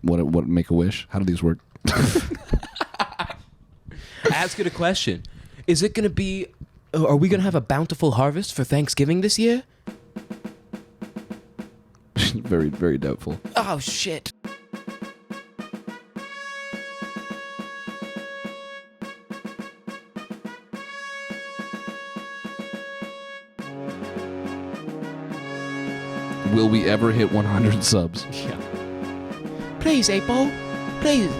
what make a wish? How do these work? Ask it a question. Is it going to be... Are we going to have a bountiful harvest for Thanksgiving this year? Very, very doubtful. Oh, shit. Will we ever hit 100 subs? Yeah. Please, Apo. Please.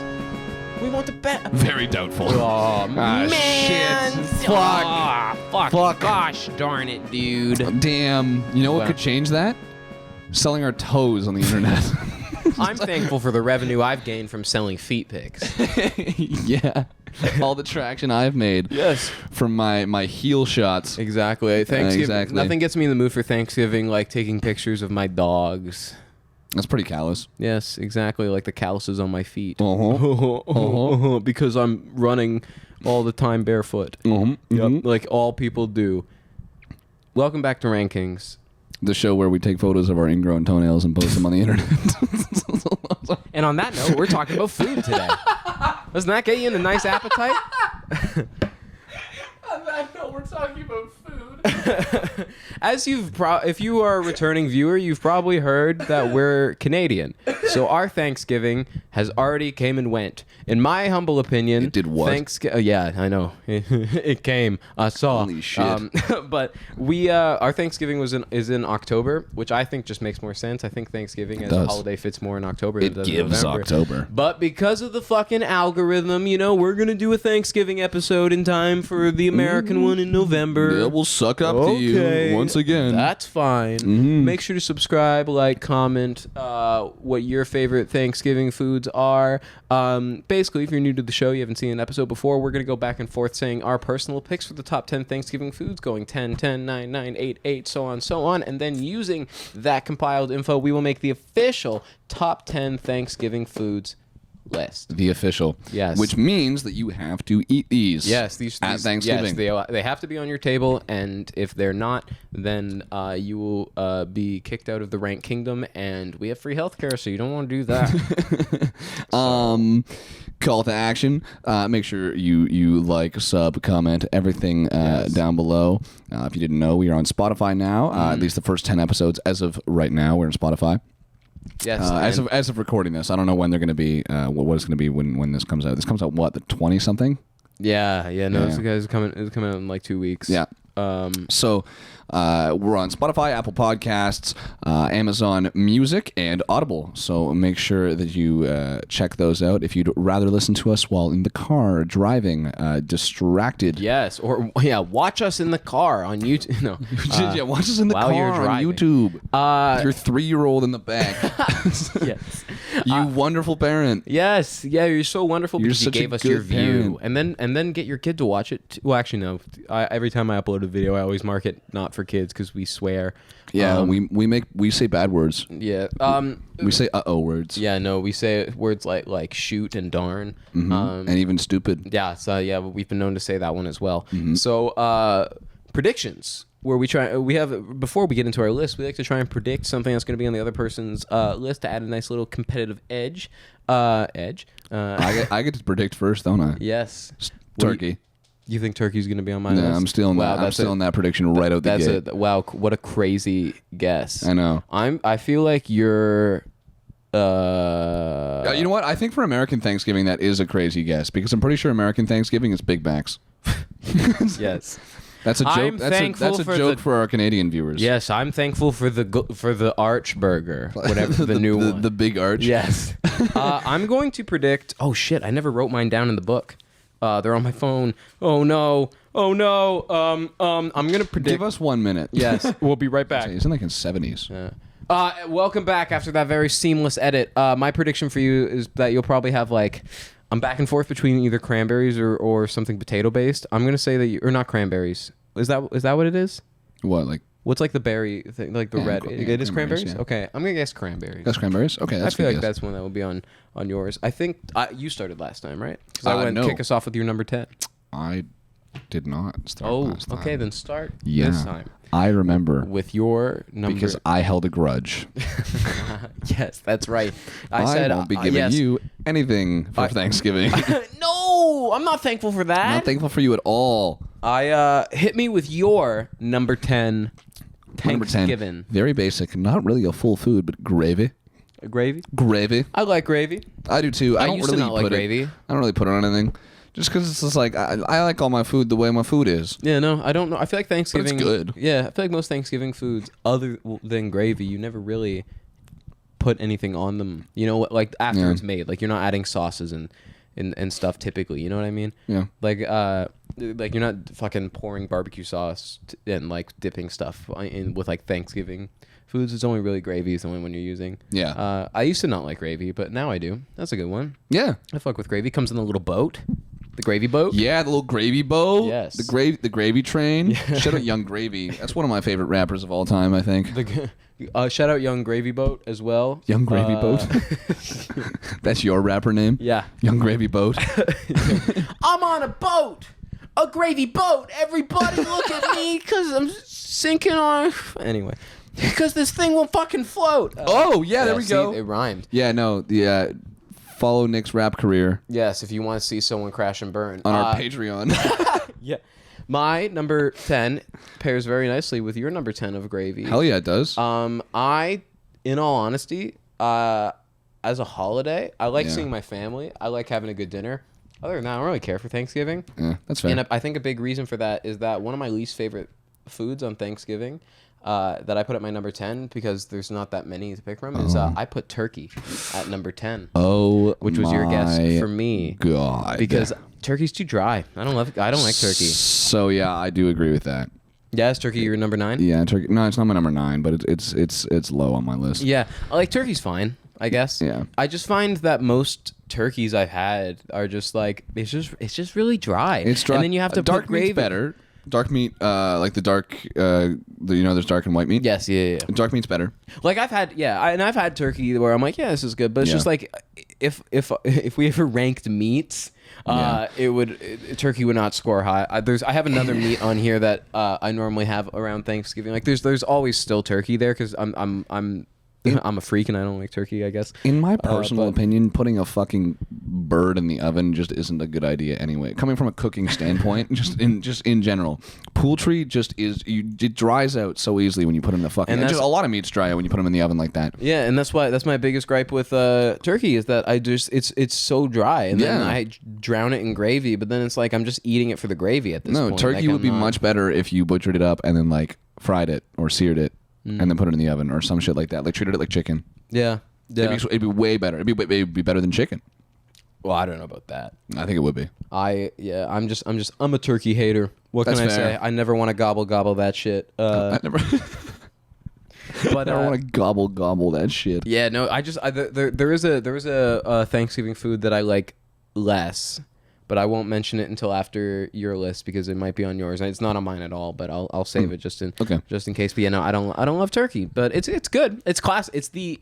We want the best. Very doubtful. Oh, man. Shit. Fuck. Fuck. Gosh darn it, dude. Damn. You know what could change that? Selling our toes on the internet. I'm thankful for the revenue I've gained from selling feet pics. Yeah. All the traction I've made. Yes. From my heel shots. Exactly. Thanksgiving. Exactly. Nothing gets me in the mood for Thanksgiving like taking pictures of my dogs. That's pretty callous. Yes, exactly. Like the calluses on my feet. Uh-huh. Because I'm running all the time barefoot. Uh-huh. Yep. Like all people do. Welcome back to Rankings. The show where we take photos of our ingrown toenails and post them on the internet. And on that note, we're talking about food today. Doesn't that get you in a nice appetite? On that note, we're talking about food. As if you are a returning viewer, you've probably heard that we're Canadian. So our Thanksgiving has already came and went. In my humble opinion, It did what? Yeah, I know. It came. I saw. Holy shit. But our Thanksgiving is in October, which I think just makes more sense. I think Thanksgiving as a holiday fits more in October than It it does in gives November. October. But because of the fucking algorithm, we're going to do a Thanksgiving episode in time for the American one in November. Yeah, we'll suck up to you once again. That's fine. Make sure to subscribe, like, comment what your favorite Thanksgiving foods are. Basically, if you're new to the show, you haven't seen an episode before, we're going to go back and forth saying our personal picks for the top 10 Thanksgiving foods, going 10, 10, 9, 9, 8, 8, so on, so on. And then using that compiled info, we will make the official top 10 Thanksgiving foods list. The official. Yes. Which means that you have to eat these. Yes, these at Thanksgiving. Yes, they have to be on your table, and if they're not, then you will be kicked out of the Rank Kingdom, and we have free healthcare, so you don't want to do that. Call to action. Make sure you like, sub, comment, everything down below. If you didn't know, we are on Spotify now. At least the first 10 episodes as of right now, we're on Spotify. Yes. As of recording this, I don't know when they're going to be. What it's going to be when this comes out. This comes out what, the 20-something? Yeah. No, it's coming out in like 2 weeks. Yeah. So we're on Spotify, Apple Podcasts, Amazon Music, and Audible. So make sure that you check those out if you'd rather listen to us while in the car, driving, distracted. Yes, or watch us in the car on YouTube. No, watch us in the while car you're on driving. YouTube. Your 3-year-old in the back. Yes. You wonderful parent. Yes, you're so wonderful because you such a gave us your good view, parent. and then get your kid to watch it. Well, actually, no. Every time I upload a video, I always mark it not for kids because we swear. Yeah, we say bad words. Yeah. We say words. Yeah. No, we say words like shoot and darn. And even stupid. Yeah. So we've been known to say that one as well. So predictions. Where we have, before we get into our list, we like to try and predict something that's going to be on the other person's list to add a nice little competitive edge. I get to predict first, don't I? Yes. Turkey. You think turkey's going to be on my list? I'm stealing that. I'm stealing that prediction right out the gate. Wow, what a crazy guess. I know. I feel like you're... you know what? I think for American Thanksgiving, that is a crazy guess because I'm pretty sure American Thanksgiving is Big Macs. Yes. That's a joke. That's a joke for our Canadian viewers. Yes, I'm thankful for the Arch Burger, whatever the new one. The Big Arch. Yes. I'm going to predict. Oh shit! I never wrote mine down in the book. They're on my phone. Oh no. I'm gonna predict. Give us 1 minute. Yes, we'll be right back. It's in like in 70s. Welcome back after that very seamless edit. My prediction for you is that you'll probably have I'm back and forth between either cranberries or something potato based. I'm gonna say that or not cranberries. Is that what it is? What, like? What's like the berry thing, like the red? It is cranberries. Yeah. Okay, I'm gonna guess cranberries. That's cranberries. Okay, that's. I feel like that's one that will be on yours. I think you started last time, right? Because I went no. kick us off with your number 10. I Did not start last time. Okay, then start Yeah. this time. I remember. With your number... Because I held a grudge. Yes, that's right. I said, won't be giving you anything for Thanksgiving. No, I'm not thankful for that. Not thankful for you at all. Hit me with your number 10 Number 10. Thanksgiving. Very basic. Not really a full food, but gravy. Gravy? Gravy. I like gravy. I do too. I don't used to really not like put gravy. I don't really put it on anything. Just because it's just like, I like all my food the way my food is. Yeah, no, I don't know. I feel like Thanksgiving... But it's good. Yeah, I feel like most Thanksgiving foods, other than gravy, you never really put anything on them. You know, like after it's made. Like, you're not adding sauces and stuff typically. You know what I mean? Yeah. Like you're not fucking pouring barbecue sauce and, like, dipping stuff in with, like, Thanksgiving foods. It's only really gravy is the only one you're using. Yeah. I used to not like gravy, but now I do. That's a good one. Yeah. I fuck with gravy. Comes in a little boat. The gravy boat? Yeah, the little gravy boat. Yes. The gravy train. Shout out Young Gravy. That's one of my favorite rappers of all time, I think. Shout out Young Gravy Boat as well. Young Gravy Boat. That's your rapper name? Yeah. Young Gravy Boat. I'm on a boat. A gravy boat. Everybody look at me because I'm sinking on... Anyway. Because this thing won't fucking float. There we go. It rhymed. Yeah, no. Follow Nick's rap career Yes, if you want to see someone crash and burn. on our Patreon. Yeah. My number 10 pairs very nicely with your number 10 of gravy. Hell yeah, it does. I, in all honesty, as a holiday, I like Yeah. seeing my family. I like having a good dinner. Other than that, I don't really care for Thanksgiving. Yeah, that's fair. And I think a big reason for that is that one of my least favorite foods on Thanksgiving that I put at my number 10 because there's not that many to pick from is I put turkey at number 10. Which was your guess for me. God. Because turkey's too dry. I don't like turkey. So yeah, I do agree with that. Yeah, is turkey your number 9? Yeah, turkey. No, it's not my number 9, but it's low on my list. Yeah, I like turkey's fine, I guess. Yeah. I just find that most turkeys I've had are just like it's just really dry. It's dry. And then you have to dark put gravy. meat's better. Dark meat, like the dark, there's dark and white meat. Yes, yeah. Dark meat's better. Like I've had turkey where I'm like, yeah, this is good, but it's just like if we ever ranked meats, turkey would not score high. I have another meat on here that I normally have around Thanksgiving. Like there's always still turkey there because I'm a freak and I don't like turkey, I guess. In my personal opinion, putting a fucking bird in the oven just isn't a good idea anyway. Coming from a cooking standpoint, just in general, poultry it dries out so easily when you put them in the fucking. And just a lot of meats dry out when you put them in the oven like that. Yeah, and that's my biggest gripe with turkey is that it's so dry, and then I drown it in gravy, but then it's like I'm just eating it for the gravy at this point. No, turkey would be much better if you butchered it up and then like fried it or seared it. And then put it in the oven or some shit like that. Like treated it like chicken. Yeah. It'd be way better. It'd be better than chicken. Well, I don't know about that. I think it would be. I'm a turkey hater. What That's can I fair. say? I never want to gobble that shit. I never. But I don't want to gobble that shit. Yeah, no. There is a Thanksgiving food that I like less. But I won't mention it until after your list because it might be on yours. It's not on mine at all, but I'll save it just in case. But yeah, no, I don't love turkey, but it's good. It's class. It's the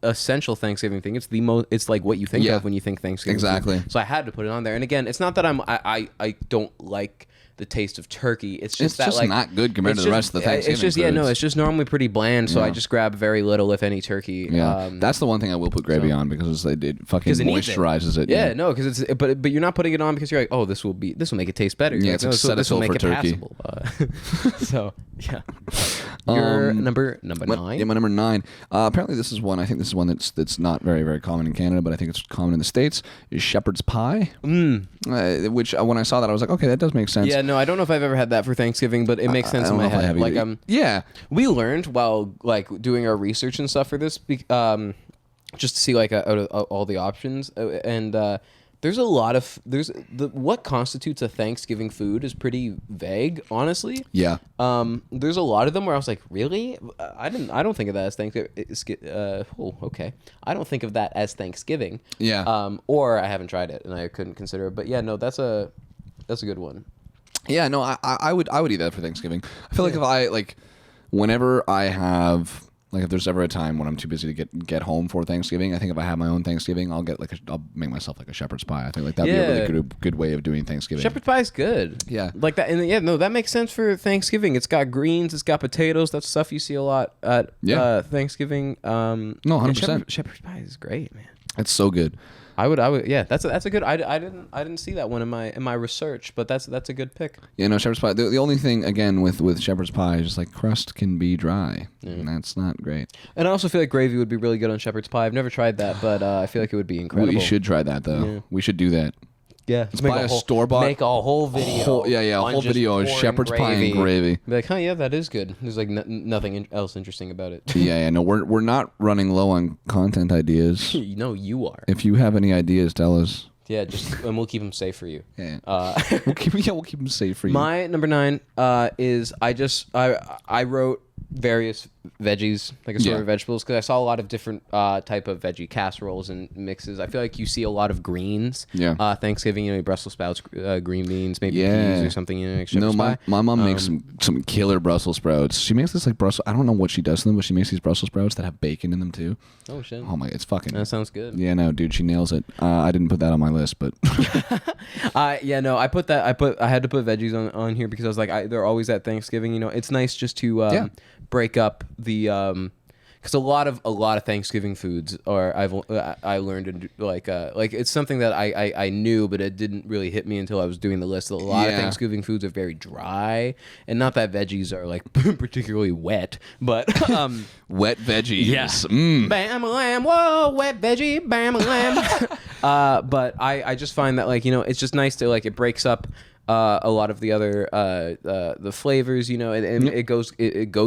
essential Thanksgiving thing. It's the most. It's like what you think of when you think Thanksgiving. Exactly. So I had to put it on there. And again, it's not that I don't like the taste of turkey. It's just not good compared to the rest of the Thanksgiving It's just foods. it's just normally pretty bland. So I just grab very little, if any, turkey. Yeah, that's the one thing I will put gravy on because it fucking moisturizes it. Yeah, no, because it's but you're not putting it on because you're like, oh, this will make it taste better. Yeah, like, it's this will make it turkey. passable. So yeah, your number 9. Yeah, my number 9. Apparently, this is one. I think this is one that's not very very common in Canada, but I think it's common in the States. Is shepherd's pie. Which when I saw that, I was like, okay, that does make sense. Yeah, no, I don't know if I've ever had that for Thanksgiving, but it makes sense in my head. Like, yeah, we learned while like doing our research and stuff for this, just to see like out of all the options, and there's a lot of what constitutes a Thanksgiving food is pretty vague, honestly. Yeah. There's a lot of them where I was like, really? I don't think of that as Thanksgiving. Okay. I don't think of that as Thanksgiving. Yeah. Or I haven't tried it and I couldn't consider it. But yeah, no, that's a good one. Yeah, no, I would eat that for Thanksgiving. I feel like if I whenever I have Like if there's ever a time when I'm too busy to get home for Thanksgiving, I think if I have my own Thanksgiving, I'll make myself like a shepherd's pie. I think like that'd be a really good way of doing Thanksgiving. Shepherd's pie is good. Yeah, like that. And that makes sense for Thanksgiving. It's got greens, it's got potatoes. That's stuff you see a lot at Thanksgiving. No, 100%. Shepherd's pie is great, man. It's so good. I would, yeah. That's a good. I didn't see that one in my research, but that's a good pick. Yeah, no, shepherd's pie. The only thing again with shepherd's pie is just like crust can be dry, and that's not great. And I also feel like gravy would be really good on shepherd's pie. I've never tried that, but I feel like it would be incredible. We should try that though. Yeah. We should do that. Yeah, let's buy a store-bought. Make a whole video. A whole video of shepherd's pie and gravy. Be like, yeah, that is good. There's like nothing else interesting about it. Yeah, no, we're not running low on content ideas. No, you are. If you have any ideas, tell us. Yeah, and we'll keep them safe for you. Yeah, we'll keep them safe for you. My number 9 is I wrote various veggies, like assorted vegetables, because I saw a lot of different type of veggie casseroles and mixes. I feel like you see a lot of greens. Yeah. Thanksgiving, Brussels sprouts, green beans, maybe peas or something. No, my mom makes some killer Brussels sprouts. She makes this like I don't know what she does to them, but she makes these Brussels sprouts that have bacon in them too. Oh shit. Oh my, it's fucking. That sounds good. Yeah, no, dude, she nails it. I didn't put that on my list, but. I had to put veggies on here because I was like, they're always at Thanksgiving. It's nice just to break up the because a lot of Thanksgiving foods I learned like it's something that I knew, but it didn't really hit me until I was doing the list. A lot of Thanksgiving foods are very dry, and not that veggies are like particularly wet, but wet veggies. Yes. Bam a lamb, whoa, wet veggie, bam a lamb. But I just find that it's just nice to it breaks up a lot of the other the flavors, and it goes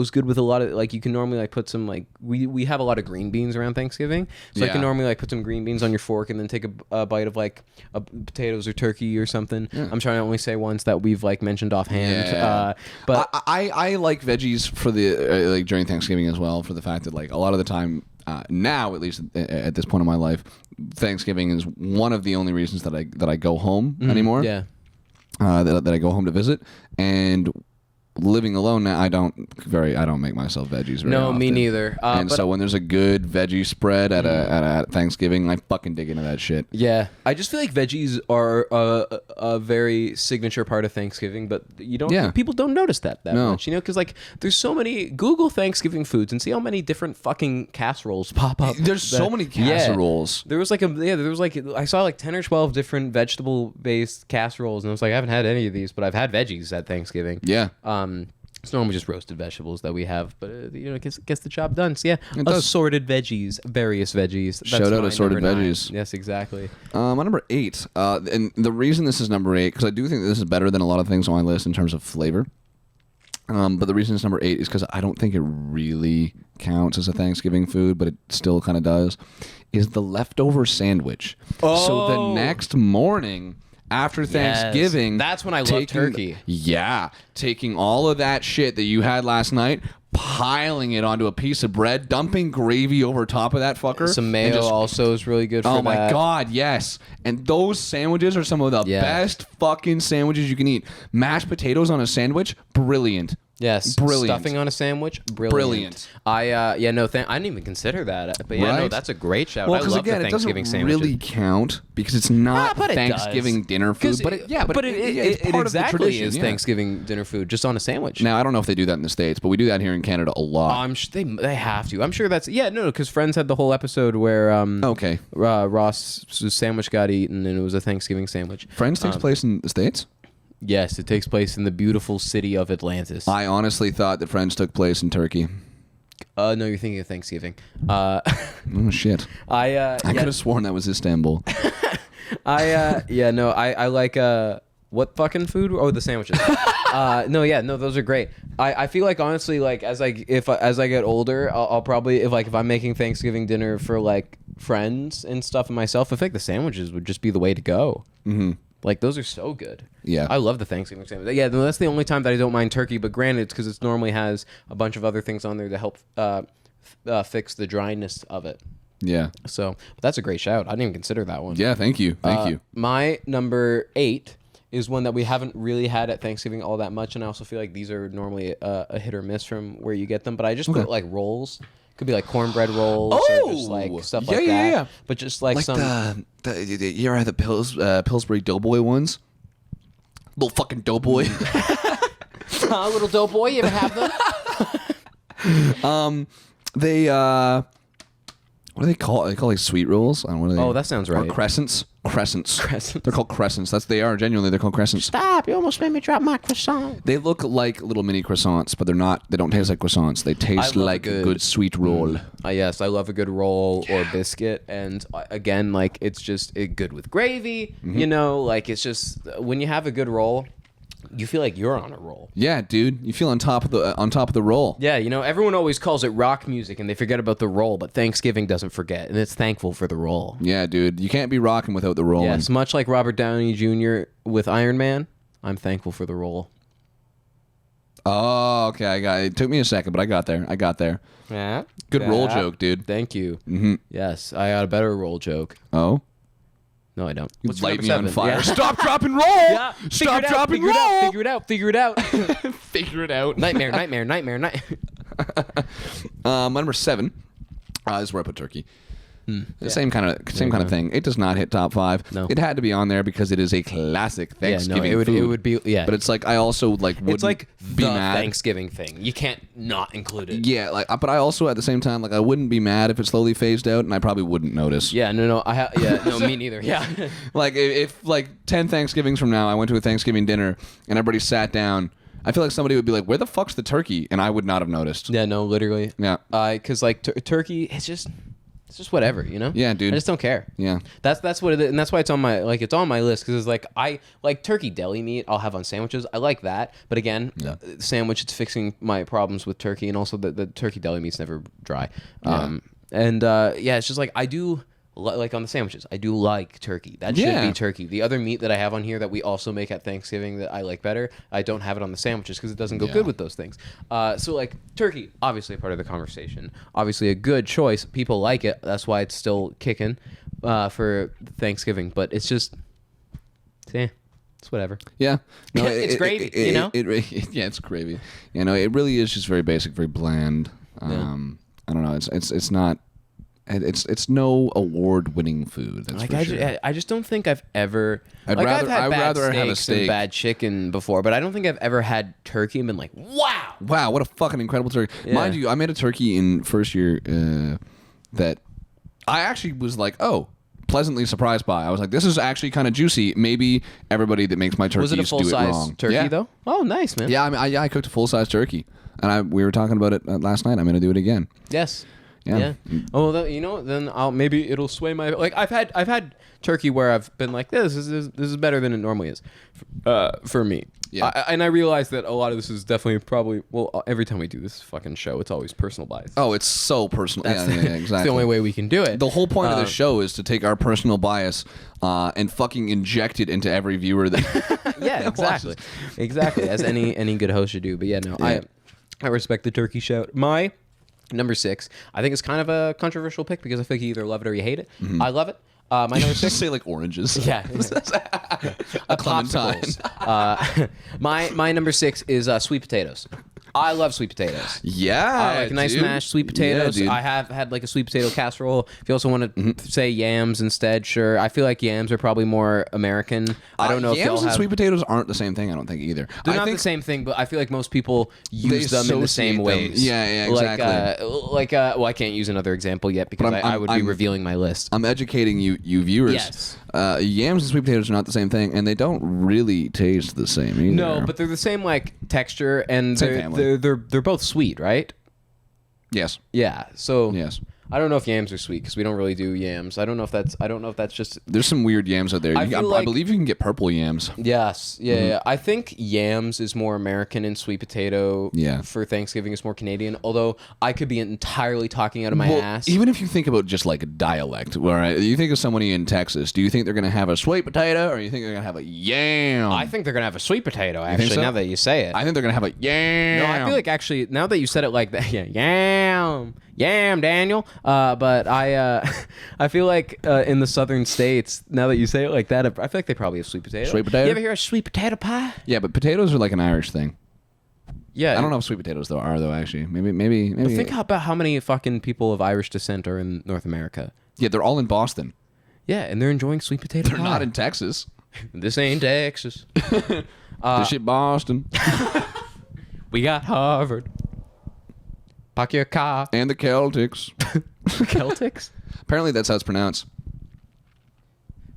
good with a lot of you can normally put some we have a lot of green beans around Thanksgiving, so I can normally put some green beans on your fork and then take a bite of potatoes or turkey or something. I'm trying to only say ones that we've mentioned offhand. But I like veggies for the during Thanksgiving as well, for the fact that a lot of the time now, at least at this point in my life, Thanksgiving is one of the only reasons that I go home anymore. Yeah. That I go home to visit, and living alone now, I don't make myself veggies very often. Me neither. So when there's a good veggie spread at a Thanksgiving, I fucking dig into that shit. Yeah, I just feel like veggies are a very signature part of Thanksgiving, but people don't notice that much, because there's so many. Google Thanksgiving foods and see how many different fucking casseroles pop up. There's so many casseroles. There was I saw 10 or 12 different vegetable based casseroles, and I was like, I haven't had any of these, but I've had veggies at Thanksgiving. Yeah. It's normally just roasted vegetables that we have, but it gets the job done. So assorted veggies, various veggies. That's Shout out assorted veggies. Yes, exactly. My number 8, and the reason this is number 8, because I do think this is better than a lot of things on my list in terms of flavor. But the reason it's number 8 is because I don't think it really counts as a Thanksgiving food, but it still kind of does. Is the leftover sandwich. Oh. So the next morning, after Thanksgiving, that's when I love turkey. Yeah, taking all of that shit that you had last night, piling it onto a piece of bread, dumping gravy over top of that fucker. Some mayo also is really good for that. Oh my god, yes. And those sandwiches are some of the best fucking sandwiches you can eat. Mashed potatoes on a sandwich, brilliant. Yes, brilliant. Stuffing on a sandwich, brilliant. I didn't even consider that, but that's a great shout. Well, I love again, the Thanksgiving it doesn't sandwiches. really count because it's not Thanksgiving dinner food. But it's part exactly of the tradition, is Thanksgiving dinner food, just on a sandwich. Now I don't know if they do that in the States, but we do that here in Canada a lot. I'm sure they have to. I'm sure that's because Friends had the whole episode where Ross's sandwich got eaten and it was a Thanksgiving sandwich. Friends takes place in the States? Yes, it takes place in the beautiful city of Atlantis. I honestly thought that Friends took place in Turkey. No, you're thinking of Thanksgiving. Oh shit! I could have sworn that was Istanbul. I like what fucking food? Oh, the sandwiches. Those are great. I feel like honestly, as I get older, I'll probably if I'm making Thanksgiving dinner for friends and stuff and myself, I think the sandwiches would just be the way to go. Mm-hmm. Those are so good. Yeah. I love the Thanksgiving sandwich. Yeah, that's the only time that I don't mind turkey, but granted, it's because it normally has a bunch of other things on there to help fix the dryness of it. Yeah. So that's a great shout. I didn't even consider that one. Yeah, thank you. Thank you. My number 8 is one that we haven't really had at Thanksgiving all that much, and I also feel like these are normally a hit or miss from where you get them, but I just put rolls. Could be like cornbread rolls or just like stuff like that. Yeah. But just like some... you ever had the Pillsbury Doughboy ones? Little fucking Doughboy. Little Doughboy, you ever have them? They what do they call it? They call like sweet rolls. That sounds right. Or crescents. They're called crescents. They're called crescents. Stop! You almost made me drop my croissant. They look like little mini croissants, but they're not. They don't taste like croissants. They taste like a good sweet roll. Yes, I love a good roll or biscuit, and again, like it's just good with gravy. You know, like it's just when you have a good roll, you feel like you're on a roll. Yeah, dude, you feel on top of the roll. Yeah, you know, everyone always calls it rock music, and they forget about the roll. But Thanksgiving doesn't forget, and it's thankful for the roll. Yeah, dude, you can't be rocking without the roll. Yes, much like Robert Downey Jr. with Iron Man, I'm thankful for the roll. Oh, okay, it took me a second, but I got there. Yeah, good roll joke, dude. Thank you. Yes, I got a better roll joke. Oh. No, I don't. You light me on fire. Yeah. Stop, drop, and roll. Yeah. Stop, drop, and roll. Figure it out. Figure it out. Nightmare. My number 7 is where I put turkey. Same kind of thing. It does not hit top 5. No. It had to be on there because it is a classic Thanksgiving food. It would be. Yeah. But it's like I also like wouldn't it's like be the mad. Thanksgiving thing. You can't not include it. Yeah, like, but I also at the same time like I wouldn't be mad if it slowly phased out, and I probably wouldn't notice. Yeah. No. Me neither. Yeah. Like if like 10 Thanksgivings from now, I went to a Thanksgiving dinner and everybody sat down. I feel like somebody would be like, "Where the fuck's the turkey?" And I would not have noticed. Yeah. No. Literally. Yeah. Because like turkey, it's just whatever, you know. Yeah, dude. I just don't care. Yeah. That's what it is, and that's why it's on my list because it's like I like turkey deli meat. I'll have on sandwiches. I like that, but again, sandwich it's fixing my problems with turkey, and also the turkey deli meat's never dry. It's just like I do. Like on the sandwiches, I do like turkey. That should be turkey. The other meat that I have on here that we also make at Thanksgiving that I like better, I don't have it on the sandwiches because it doesn't go good with those things. So like turkey, obviously a part of the conversation. Obviously a good choice. People like it. That's why it's still kicking for Thanksgiving. But it's just, it's whatever. Yeah, no, it's gravy. You know, it's gravy. You know, it really is just very basic, very bland. I don't know. It's not. It's no award-winning food. That's like for sure. I just don't think I've ever. I'd rather have a steak and bad chicken before, but I don't think I've ever had turkey and been like, wow, what a fucking incredible turkey. Yeah. Mind you, I made a turkey in first year that I actually was like, pleasantly surprised by. I was like, this is actually kind of juicy. Maybe everybody that makes my turkeys do it wrong. Was it a full-size turkey though? Oh, nice, man. Yeah, I cooked a full-size turkey, and we were talking about it last night. I'm going to do it again. Yes. Yeah. Oh, then maybe it'll sway my like. I've had turkey where I've been like, this is better than it normally is, for me. Yeah. I realize that a lot of this is definitely probably every time we do this fucking show, it's always personal bias. Oh, it's so personal. Yeah, exactly. It's the only way we can do it. The whole point of the show is to take our personal bias and fucking inject it into every viewer that. Yeah, exactly. As any good host should do. But I respect the turkey shout. My number 6, I think it's kind of a controversial pick because I think you either love it or you hate it. I love it. My number 6. Just say like oranges. Yeah. A clementine. My number 6 is sweet potatoes. I love sweet potatoes. Yeah, I like a nice mashed sweet potatoes. Yeah, I have had like a sweet potato casserole. If you also want to say yams instead, sure. I feel like yams are probably more American. I don't know if yams and sweet potatoes aren't the same thing. I don't think either. They're not the same thing, but I feel like most people use them in the same ways. Yeah, exactly. Well, I can't use another example yet because I would be revealing my list. I'm educating you viewers. Yes. Yams and sweet potatoes are not the same thing, and they don't really taste the same either. No, but they're the same like texture, and they're both sweet, right? Yes. Yeah. So yes. I don't know if yams are sweet because we don't really do yams. I don't know if that's just. There's some weird yams out there. I believe you can get purple yams. Yes. Yeah. I think yams is more American and sweet potato. Yeah. For Thanksgiving is more Canadian. Although I could be entirely talking out of my ass. Even if you think about just like a dialect, all right, you think of somebody in Texas. Do you think they're going to have a sweet potato, or you think they're going to have a yam? I think they're going to have a sweet potato. Actually, now that you say it, I think they're going to have a yam. No, I feel like actually now that you said it like that, yam, Daniel. But I feel like in the southern states, now that you say it like that, I feel like they probably have sweet potato. Sweet potato? You ever hear a sweet potato pie? Yeah, but potatoes are like an Irish thing. Yeah. I don't know if sweet potatoes though actually. Maybe. But think about how many fucking people of Irish descent are in North America. Yeah, they're all in Boston. Yeah, and they're enjoying sweet potato They're pie. not in Texas. This ain't Texas. This shit Boston. We got Harvard. Park your car. And the Celtics. Celtics? Apparently that's how it's pronounced.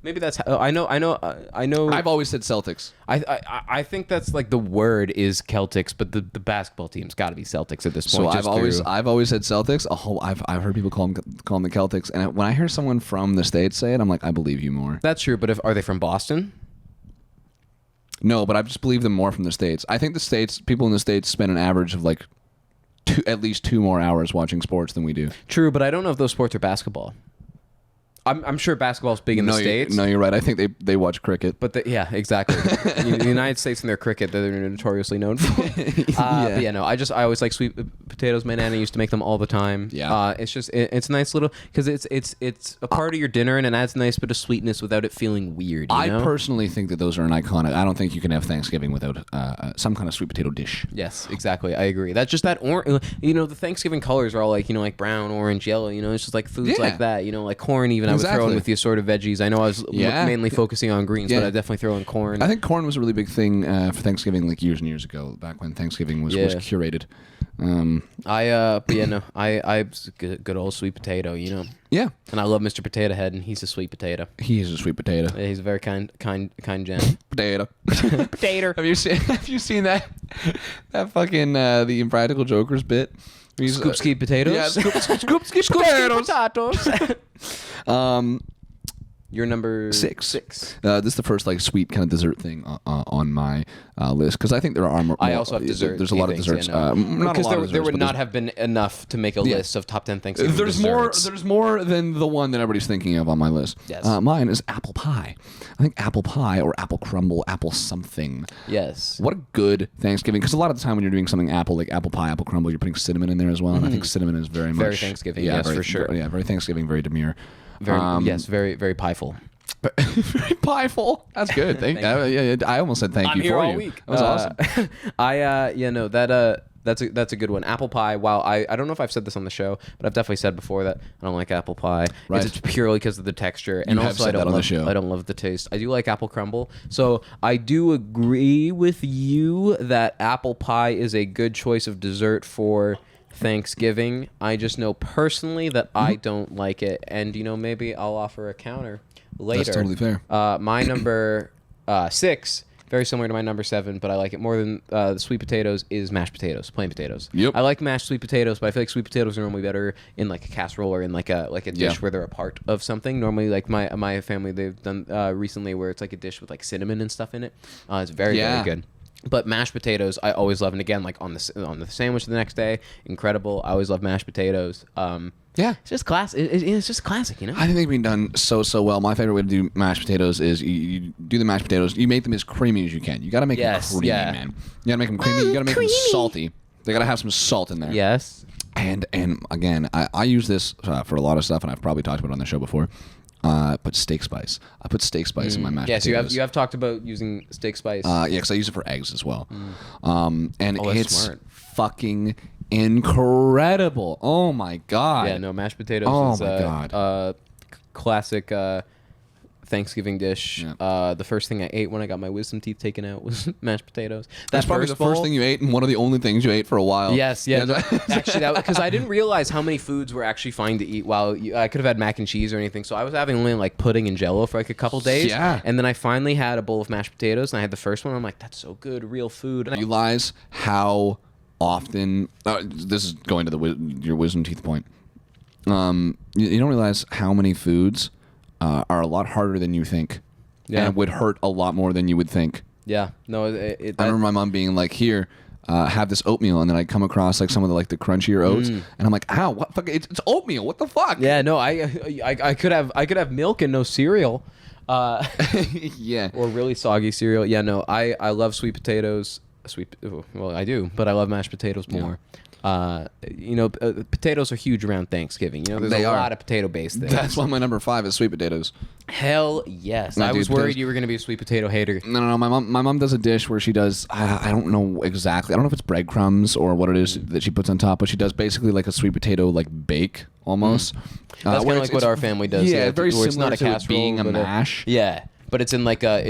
Maybe that's how, I know. I've always said Celtics. I think that's like the word is Celtics, but the basketball team's got to be Celtics at this point. So I've always said Celtics. I've heard people call them the Celtics, and when I hear someone from the States say it, I'm like, I believe you more. That's true, but are they from Boston? No, but I just believe them more from the States. I think people in the States spend an average of like at least 2 more hours watching sports than we do. True, but I don't know if those sports are basketball. I'm sure basketball's big in the States. No, you're right. I think they watch cricket. But yeah, exactly. The United States and their cricket that they're notoriously known for. But yeah, no. I always like sweet potatoes. My nana used to make them all the time. Yeah. It's just it's a nice little because it's a part of your dinner and it adds a nice bit of sweetness without it feeling weird. You know? I personally think that those are an iconic. I don't think you can have Thanksgiving without some kind of sweet potato dish. Yes, exactly. I agree. That's just that orange. The Thanksgiving colors are all like like brown, orange, yellow. It's just like foods like that. Like corn. Even I would throw in with the assorted veggies. I know I was mainly focusing on greens, but I definitely throw in corn. I think corn was a really big thing for Thanksgiving, like years and years ago, back when Thanksgiving was curated. I good old sweet potato. Yeah, and I love Mr. Potato Head, and he's a sweet potato. He is a sweet potato. He's a very kind gent. Potato. Potato. Have you seen that fucking the Impractical Jokers bit? Scoop ski potatoes. Yeah, scoop ski potatoes. You're number 6. This is the first like sweet kind of dessert thing on my list because I think there are more. I also have dessert. There's a lot of desserts. Because there would not have been enough to make a list of top 10 Thanksgiving desserts. There's more than the one that everybody's thinking of on my list. Yes. Mine is apple pie. I think apple pie or apple crumble, apple something. Yes. What a good Thanksgiving, because a lot of the time when you're doing something apple, like apple pie, apple crumble, you're putting cinnamon in there as well, and I think cinnamon is very Thanksgiving. Yes, for sure. Yeah, very Thanksgiving, very demure. Very very pieful. Very pieful. That's good. I almost said thank I'm you here for all you. week. That was awesome. That's a good one. Apple pie. Wow, I don't know if I've said this on the show, but I've definitely said before that I don't like apple pie. Right. It's purely because of the texture, and have also said that on the show. I don't love the taste. I do like apple crumble, so I do agree with you that apple pie is a good choice of dessert for Thanksgiving. I just know personally that I don't like it, and maybe I'll offer a counter later. That's totally fair. My number 6, very similar to my number 7, but I like it more than the sweet potatoes, is mashed potatoes, plain potatoes. Yep. I like mashed sweet potatoes, but I feel like sweet potatoes are normally better in like a casserole or in like a dish where they're a part of something. Normally, like my family, they've done recently where it's like a dish with like cinnamon and stuff in it. It's very good. But mashed potatoes, I always love, and again, like on the sandwich the next day, incredible. I always love mashed potatoes. It's just classic. It's just classic, I think they've been done so well. My favorite way to do mashed potatoes is you do the mashed potatoes. You make them as creamy as you can. You got to make them creamy, man. You got to make them creamy. You got to make them salty. They got to have some salt in there. Yes. And again, I use this for a lot of stuff, and I've probably talked about it on the show before. But steak spice. I put steak spice in my mashed potatoes. Yes, you have talked about using steak spice. Because I use it for eggs as well. And it's smart. fucking incredible. Oh my god. Yeah, no, mashed potatoes is god. Classic Thanksgiving dish. Yeah. The first thing I ate when I got my wisdom teeth taken out was mashed potatoes. That's probably the first thing you ate and one of the only things you ate for a while. Yes, yeah. Actually, because I didn't realize how many foods were actually fine to eat while I could have had mac and cheese or anything. So I was having only like pudding and Jello for like a couple days. Yeah. And then I finally had a bowl of mashed potatoes, and I had the first one. I'm like, that's so good, real food. You realize how often this is going to your wisdom teeth point. You don't realize how many foods are a lot harder than you think, and would hurt a lot more than you would think. Yeah, no. I remember my mom being like, "Here, have this oatmeal," and then I'd come across like some of the crunchier oats, and I'm like, "Ow, what fuck? It's oatmeal. What the fuck?" Yeah, no. I could have milk and no cereal. Yeah, or really soggy cereal. Yeah, no. I love sweet potatoes. Well, I do, but I love mashed potatoes more. Potatoes are huge around Thanksgiving. There's They a are. lot of potato-based things. That's why my number 5 is sweet potatoes. Hell yes. I I do was worried potatoes. you were going to be a sweet potato hater. No. My mom does a dish where she does. I don't know exactly. I don't know if it's breadcrumbs or what it is that she puts on top, but she does basically like a sweet potato like bake almost. That's kind of like what our family does. Yeah, very where similar it's not a to it casserole, being a but mash. Yeah, but it's in like a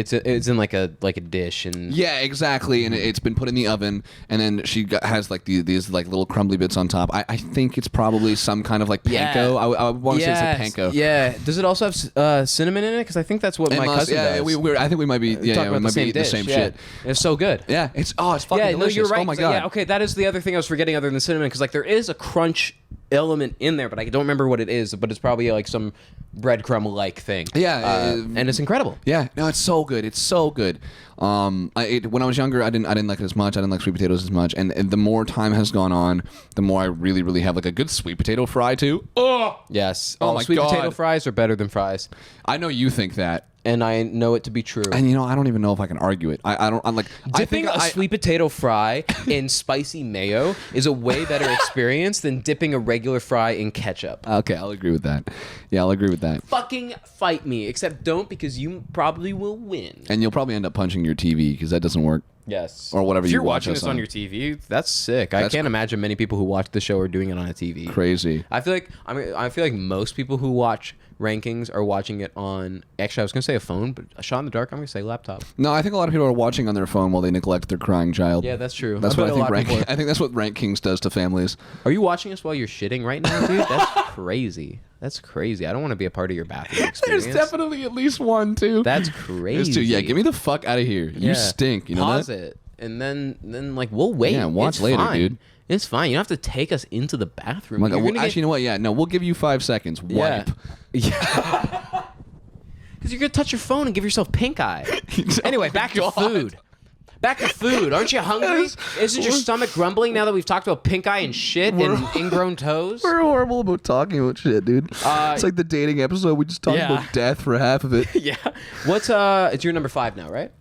dish and Yeah, exactly, and it's been put in the oven, and then she has like these like little crumbly bits on top. I think it's probably some kind of like panko. I want to say it's a panko. Yeah. Does it also have cinnamon in it? Because I think that's what my cousin does. I think we might be. Talking about we might be the same shit. It's so good. Yeah, it's fucking delicious. No, you're right. Oh my god. Yeah, okay, that is the other thing I was forgetting other than cinnamon, because like there is a crunch element in there, but I don't remember what it is. But it's probably like some breadcrumb like thing. Yeah, and it's incredible. Yeah, no, it's so good. It's so good. When I was younger, I didn't like it as much. I didn't like sweet potatoes as much. And the more time has gone on, the more I really, really have like a good sweet potato fry too. Oh, Yes. Oh my sweet God. potato fries are better than fries, I know you think that, and I know it to be true. and I don't even know if I can argue it. I'm like Dipping a sweet potato fry in spicy mayo is a way better experience than dipping a regular fry in ketchup. Okay, I'll agree with that. Yeah, I'll agree with that. Fucking fight me, except don't, because you probably will win. And you'll probably end up punching your TV because that doesn't work. Yes. Or whatever if you you're watch watching us this on your TV, that's sick. I can't imagine many people who watch the show are doing it on a TV. Crazy. I feel like most people who watch rankings are watching it on. Actually, I was gonna say a phone, but a shot in the dark. I'm gonna say laptop. No, I think a lot of people are watching on their phone while they neglect their crying child. Yeah, that's true. That's what I think. Rank. I think that's what Rankings does to families. Are you watching us while you're shitting right now, dude? That's crazy. That's crazy. I don't want to be a part of your bathroom experience. There's definitely at least one too. That's crazy. There's two. Yeah, get me the fuck out of here. You stink. You know Pause that? it, and then like we'll wait. Yeah, watch It's later, fine. dude. It's fine. You don't have to take us into the bathroom. Like, You're well, gonna get- actually, you know what? Yeah, no, we'll give you 5 seconds. Wipe. Yeah. Because you're gonna touch your phone and give yourself pink eye. Anyway, back to food. Back to food. Aren't you hungry? Isn't your stomach grumbling now that we've talked about pink eye and shit and ingrown toes? We're horrible about talking about shit, dude. It's like the dating episode. We just talked Yeah. about death for half of it. Yeah. What's it's your number 5 now, right?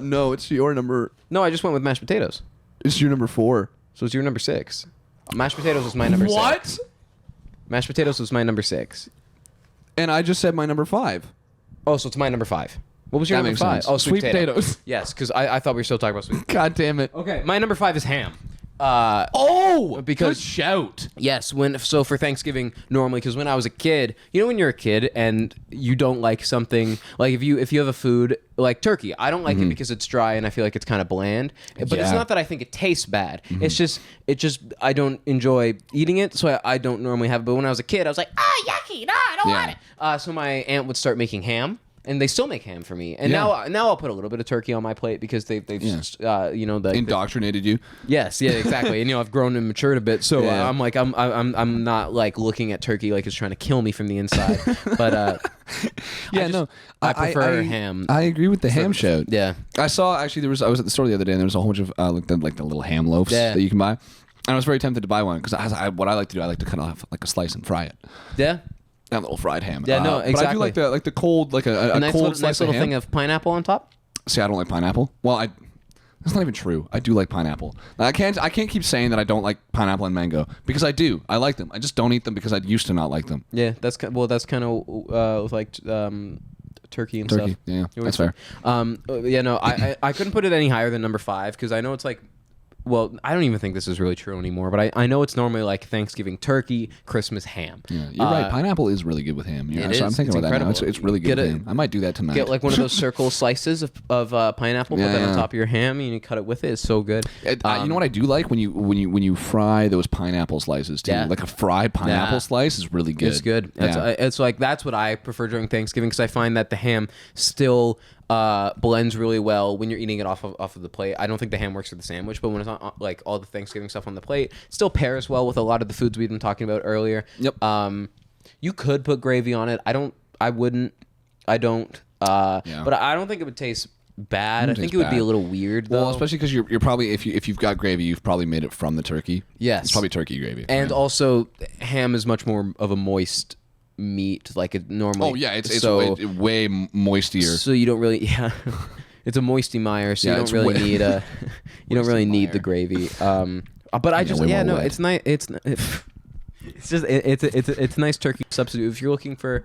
No, it's your number. No, I just went with mashed potatoes. It's your number 4. So it's your number 6. Mashed potatoes was my number 6. What? Mashed potatoes was my number 6. And I just said my number 5. Oh, so it's my number 5. What was your That number makes 5? sense. Oh, Sweet potato. potatoes. Yes, because I thought we were still talking about sweet. God damn it. Okay, my number 5 is ham. Because good shout. Yes, for Thanksgiving normally, because when I was a kid, when you're a kid and you don't like something, like if you have a food like turkey, I don't like it because it's dry and I feel like it's kind of bland. But it's not that I think it tastes bad. It's just I don't enjoy eating it, so I don't normally have it. But when I was a kid, I was like, yucky, no, I don't want it. So my aunt would start making ham. And they still make ham for me. And now I'll put a little bit of turkey on my plate because they've Indoctrinated you. Yes, yeah, exactly. And I've grown and matured a bit, so Yeah. I'm not like looking at turkey like it's trying to kill me from the inside. But I prefer ham. I agree with the ham shout. Yeah. I saw I was at the store the other day and there was a whole bunch of like the little ham loaves that you can buy. And I was very tempted to buy one because what I like to do, I like to cut off like a slice and fry it. Yeah. That little fried ham. Yeah, no, But I do like the cold, like a nice cold little, slice little of ham. thing of pineapple on top. See, I don't like pineapple. Well, that's not even true. I do like pineapple. I can't keep saying that I don't like pineapple and mango because I do. I like them. I just don't eat them because I used to not like them. Yeah, that's kind of like turkey and Turkey. stuff. Yeah, that's fair. I couldn't put it any higher than number 5 because I know it's like. Well, I don't even think this is really true anymore, but I know it's normally like Thanksgiving turkey, Christmas ham. Yeah, you're right. Pineapple is really good with ham. It So is. I'm thinking It's about that now. incredible. It's really good with ham. I might do that tonight. Get like one of those circle slices of pineapple, put that on top of your ham, and you cut it with it. It's so good. You know what I do like when you fry those pineapple slices too. Yeah. Like a fried pineapple slice is really good. It's good. Yeah. It's like that's what I prefer during Thanksgiving because I find that the ham still blends really well when you're eating it off of the plate. I don't think the ham works for the sandwich, but when it's on like all the Thanksgiving stuff on the plate, it still pairs well with a lot of the foods we've been talking about earlier. Yep. You could put gravy on it. I wouldn't. But I don't think it would taste bad. I think taste it would be bad. a little weird though. Well, especially because you're probably if you've got gravy, you've probably made it from the turkey. Yes. It's probably turkey gravy. And yeah. also ham is much more of a moist meat like it normally. Oh yeah, it's so, way moistier. So you don't really it's a moisty mire, so Yeah, you don't it's really way- need you don't really need mire. the gravy. But I just way more no, wet. it's nice. It's just it's a nice turkey substitute. If you're looking for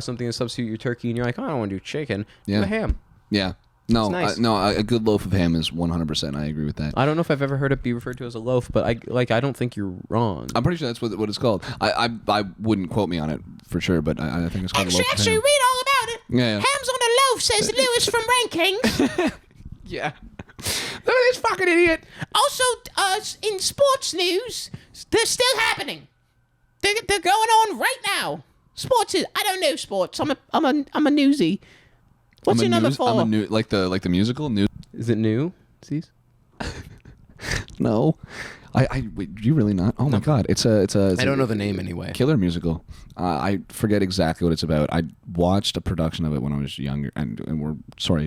something to substitute your turkey, and you're like, oh, I don't want to do chicken, do a ham. Yeah. No, nice. A good loaf of ham is 100%. I agree with that. I don't know if I've ever heard it be referred to as a loaf, but I don't think you're wrong. I'm pretty sure that's what it's called. I wouldn't quote me on it for sure, but I think it's called a loaf of ham. Actually, read all about it. Yeah. Ham's on a loaf, says Lewis from Rankings. Yeah. Look at this fucking idiot. Also, in sports news, they're still happening. They're going on right now. Sports is. I don't know sports. I'm a newsie. What's your number 4? I'm a like the musical news. Is it new? Sees? No. Wait, do you really not? Oh my god, it's a. I don't know the name anyway. Killer musical. I forget exactly what it's about. I watched a production of it when I was younger, and we're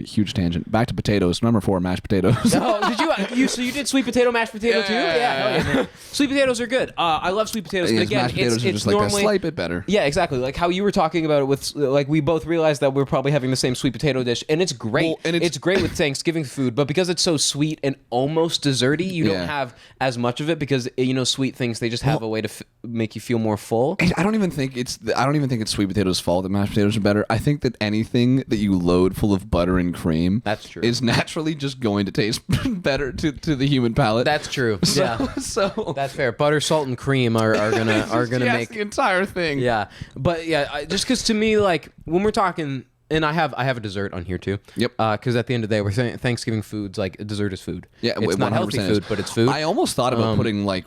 huge tangent. Back to potatoes. Number 4, mashed potatoes. Oh, did you? So you did sweet potato mashed potato too? Yeah. Sweet potatoes are good. I love sweet potatoes, but again, mashed potatoes are it's just like normally a slight bit better. Yeah, exactly. Like how you were talking about it with, like, we both realized that we're probably having the same sweet potato dish, and it's great. Well, and it's great with Thanksgiving food, but because it's so sweet and almost desserty, you don't have as much of it because sweet things, they just have a way to make you feel more full. I don't even think it's sweet potatoes' fault that mashed potatoes are better. I think that anything that you load full of butter and cream, that's true, is naturally just going to taste better to the human palate. That's true. So that's fair. Butter, salt, and cream are gonna make the entire thing. Yeah, but just because to me, like, when we're talking. And I have a dessert on here too. Yep. Because at the end of the day, we're saying Thanksgiving foods, like, dessert is food. Yeah, it's not healthy food, but it's food. I almost thought about putting like.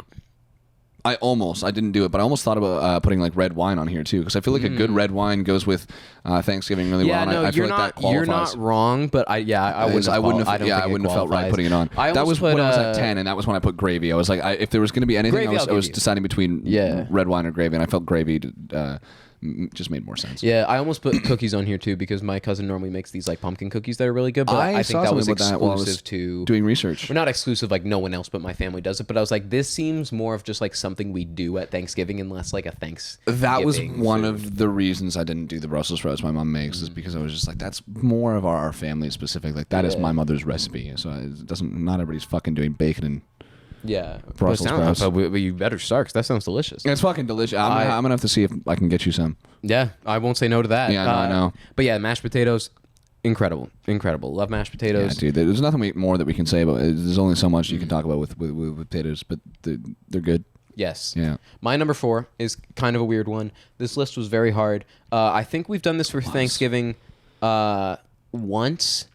I didn't do it, but I almost thought about putting like red wine on here too, because I feel like a good red wine goes with Thanksgiving really well. Yeah, I feel like that qualifies. You're not wrong, but I wouldn't have felt right putting it on. That was when I was at 10, and that was when I put gravy. I was like, if there was going to be anything, I was deciding between red wine or gravy, and I felt gravy just made more sense. Yeah, I almost put cookies on here too, because my cousin normally makes these like pumpkin cookies that are really good. But I think that was exclusive to doing research. We're not exclusive, like no one else but my family does it. But I was like, this seems more of just like something we do at Thanksgiving and less like a Thanksgiving. That was one of the reasons I didn't do the Brussels sprouts my mom makes, is because I was just like, that's more of our family specific. Like that is my mother's recipe. So it doesn't. Not everybody's fucking doing bacon and. Yeah, Brussels sprouts. But you better start, because that sounds delicious. It's fucking delicious. I'm gonna have to see if I can get you some. Yeah, I won't say no to that. Yeah, I know. But yeah, mashed potatoes, incredible. Love mashed potatoes. Yeah, dude. There's nothing more that we can say about it. There's only so much you can talk about with potatoes, but they're good. Yes. Yeah. My number 4 is kind of a weird one. This list was very hard. I think we've done this for Thanksgiving once,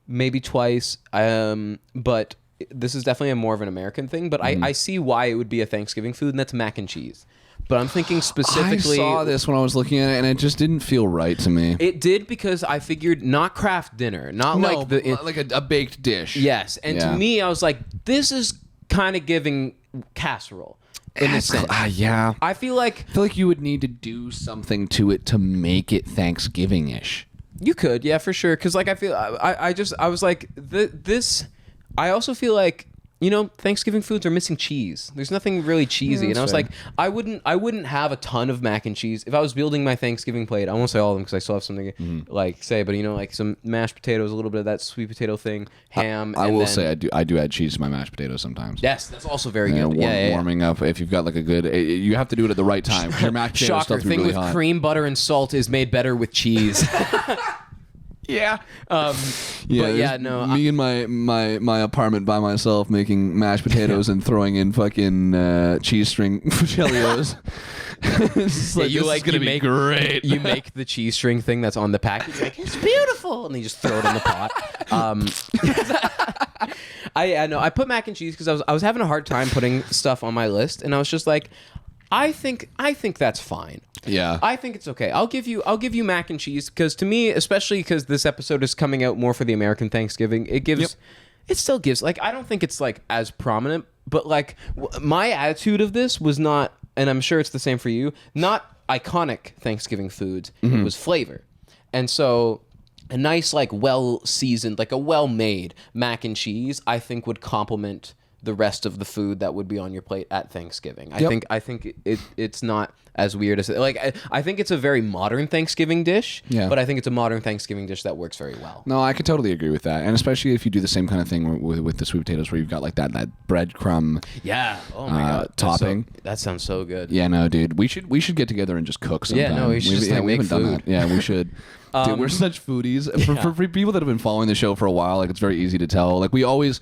maybe twice. But this is definitely more of an American thing. But I see why it would be a Thanksgiving food, and that's mac and cheese. But I'm thinking specifically. I saw this when I was looking at it, and it just didn't feel right to me. It did, because I figured not craft dinner, like a baked dish. Yes, and to me, I was like, this is kind of giving casserole in a sense. Yeah. I feel like you would need to do something to it to make it Thanksgiving-ish. You could, yeah, for sure. Because like I was like this. I also feel like, Thanksgiving foods are missing cheese. There's nothing really cheesy, and I was fair. like, I wouldn't have a ton of mac and cheese if I was building my Thanksgiving plate. I won't say all of them because I still have something to say, but like some mashed potatoes, a little bit of that sweet potato thing, ham. I will say I do add cheese to my mashed potatoes sometimes. Yes, that's also very good. Warming up, if you've got like a good, you have to do it at the right time. Your mashed potatoes Shocker, stuff to be thing really with hot. cream, butter, and salt is made better with cheese. Yeah. But yeah, no. Me in my apartment by myself making mashed potatoes and throwing in fucking cheese string Cheerios. You make great. You make the cheese string thing that's on the package. Like, it's beautiful, and then you just throw it in the pot. I put mac and cheese because I was having a hard time putting stuff on my list, and I was just like, I think that's fine. Yeah, I think it's okay. I'll give you mac and cheese, because to me, especially because this episode is coming out more for the American Thanksgiving, it still gives, like, I don't think it's like as prominent, but like my attitude of this was not, and I'm sure it's the same for you, not iconic Thanksgiving foods. It was flavor, and so a nice, like, well seasoned, like a well made mac and cheese, I think would complement the rest of the food that would be on your plate at Thanksgiving. Yep. I think it's not as weird as like I think it's a very modern Thanksgiving dish. Yeah. But I think it's a modern Thanksgiving dish that works very well. No, I could totally agree with that, and especially if you do the same kind of thing with the sweet potatoes, where you've got like that breadcrumb. Yeah. Oh my god. Topping. That sounds so good. Yeah, no, dude. We should get together and just cook sometime. Yeah, no, we should just, like, we haven't make done food. that. Yeah, we should. Dude, we're such foodies. For people that have been following the show for a while, like it's very easy to tell. Like we always.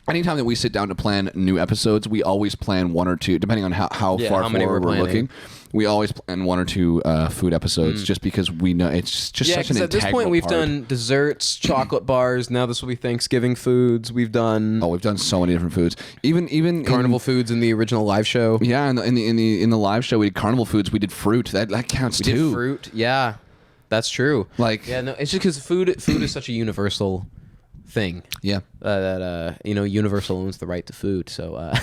Anytime that we sit down to plan new episodes, we always plan one or two, depending on how far how many forward we're planning. looking. We always plan one or two food episodes, just because we know it's just such an because at this integral point we've part. done desserts, chocolate bars. Now this will be Thanksgiving foods. We've done Oh, we've done so many different foods. Even carnival foods in the original live show. Yeah, in the live show we did carnival foods. We did fruit. That counts We too. did fruit. Yeah, that's true. Like- yeah, no, it's just because food is such a universal thing. Yeah. That Universal owns the right to food. So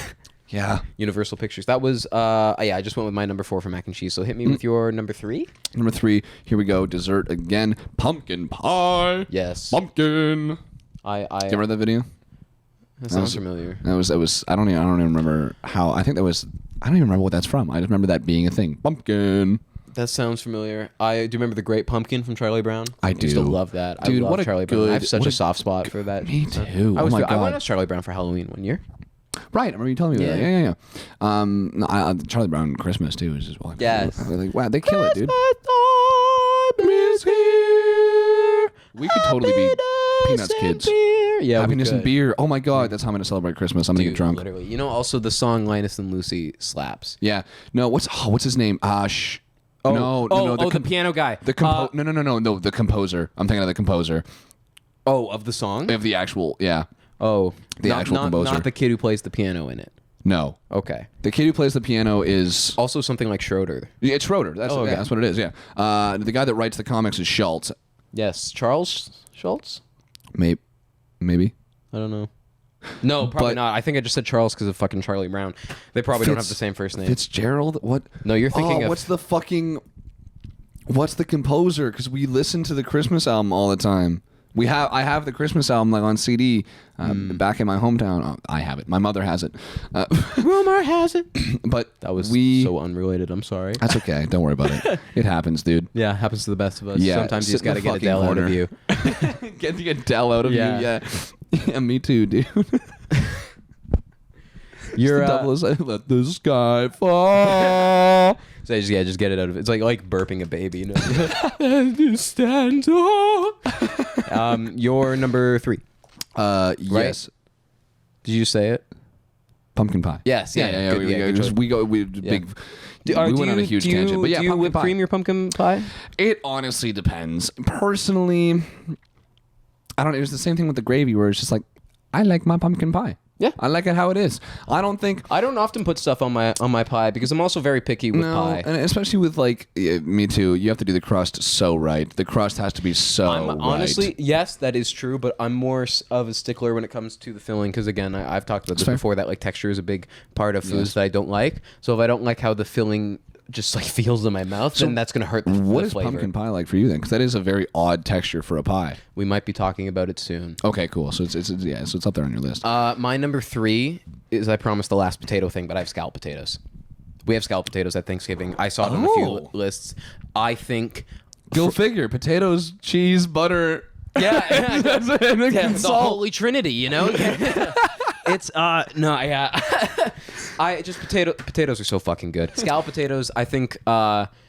Yeah. Universal Pictures. That was I just went with my number 4 for mac and cheese. So hit me with your number 3. Number 3. Here we go. Dessert again. Pumpkin pie. Yes. Pumpkin. I Do you remember that video? that sounds familiar. That was. I don't even remember how. I think that was. I don't even remember what that's from. I just remember that being a thing. Pumpkin. That sounds familiar. I do remember the Great Pumpkin from Charlie Brown. I used to do. love that. Dude, I love what a Charlie Brown. good- I have such what a a- soft spot for that. Me too. I Oh my I God. went as Charlie Brown for Halloween one year. Right. I remember you telling me that. Yeah. Yeah. No, Charlie Brown Christmas too is just like. Yes. Like, wow, they kill it, dude. Is here. We could totally be Peanuts kids. Yeah, Happiness we and could. beer. Oh my God, that's how I'm gonna celebrate Christmas. I'm gonna Dude, get drunk. Literally. You know, also the song Linus and Lucy slaps. Yeah. No. What's his name? No. The piano guy. The no. The composer. I'm thinking of the composer of the song. of the actual. Yeah. Oh, The actual composer. not the kid who plays the piano in it. No. Okay. The kid who plays the piano is. Also something like Schroeder. Yeah, it's Schroeder. That's Oh, okay. yeah, that's what it is. Yeah. The guy that writes the comics is Schultz. Yes, Charles Schultz. Maybe. I don't know. No, probably But- not. I think I just said Charles because of fucking Charlie Brown. They probably don't have the same first name. Fitzgerald. What? No, you're thinking of- What's the composer? Because we listen to the Christmas album all the time. I have the Christmas album like on CD back in my hometown. Oh, I have it. My mother has it. Rumor has it. But That was we. so unrelated. I'm sorry. That's okay. Don't worry about it. It happens, dude. Yeah, happens to the best of us. Yeah, Sometimes you just sit in got to the get Adele fucking out of corner. you. Get the Adele out of Yeah. you. Yeah. Yeah, me too, dude. You're the devil is let the sky fall. so just get it out of it. It's like burping a baby. You know? Stand up. Your number 3. Yes. Did you say it? Pumpkin pie. Yes, yeah, yeah. good, yeah, good choice. We big. We went on a huge tangent, but yeah, do you pumpkin whip pie. cream your pumpkin pie? It honestly depends. Personally, I don't. It was the same thing with the gravy, where it's just like, I like my pumpkin pie. Yeah. I like it how it is. I don't think. I don't often put stuff on my pie because I'm also very picky with pie. and especially with like me too. You have to do the crust so right. The crust has to be so right. Honestly, yes, that is true, but I'm more of a stickler when it comes to the filling because again, I've talked about this before that like texture is a big part of foods that I don't like. So if I don't like how the filling just like feels in my mouth, then that's gonna hurt the What is flavor. pumpkin pie like for you then? Because that is a very odd texture for a pie. We might be talking about it soon. Okay, cool. So it's up there on your list. My number 3 is I promised the last potato thing, but I have scalloped potatoes. We have scalloped potatoes at Thanksgiving. I saw it on a few lists. I think Go figure. Potatoes, cheese, butter. yeah, That's it. And the salt. holy trinity, you know. It's no, yeah. I just potatoes are so fucking good. Scalloped potatoes, I think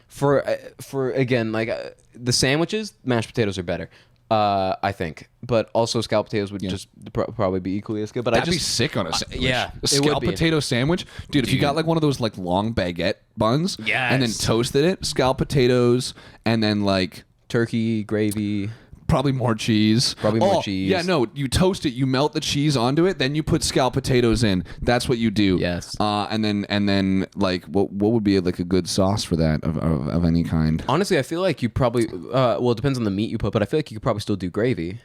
for again like the sandwiches, mashed potatoes are better. I think, but also scalloped potatoes would just probably be equally as good. But That'd I be just sick on a sandwich. yeah, A it would scalloped be. potato sandwich, dude. If you got like one of those like long baguette buns, and then Yes. toasted it, scalloped potatoes, and then like turkey gravy. probably more cheese. Probably more cheese. Yeah, no, you toast it, you melt the cheese onto it, then you put scalloped potatoes in. That's what you do. Yes. And then like what would be like a good sauce for that of any kind? Honestly, I feel like you probably well, it depends on the meat you put, but I feel like you could probably still do gravy.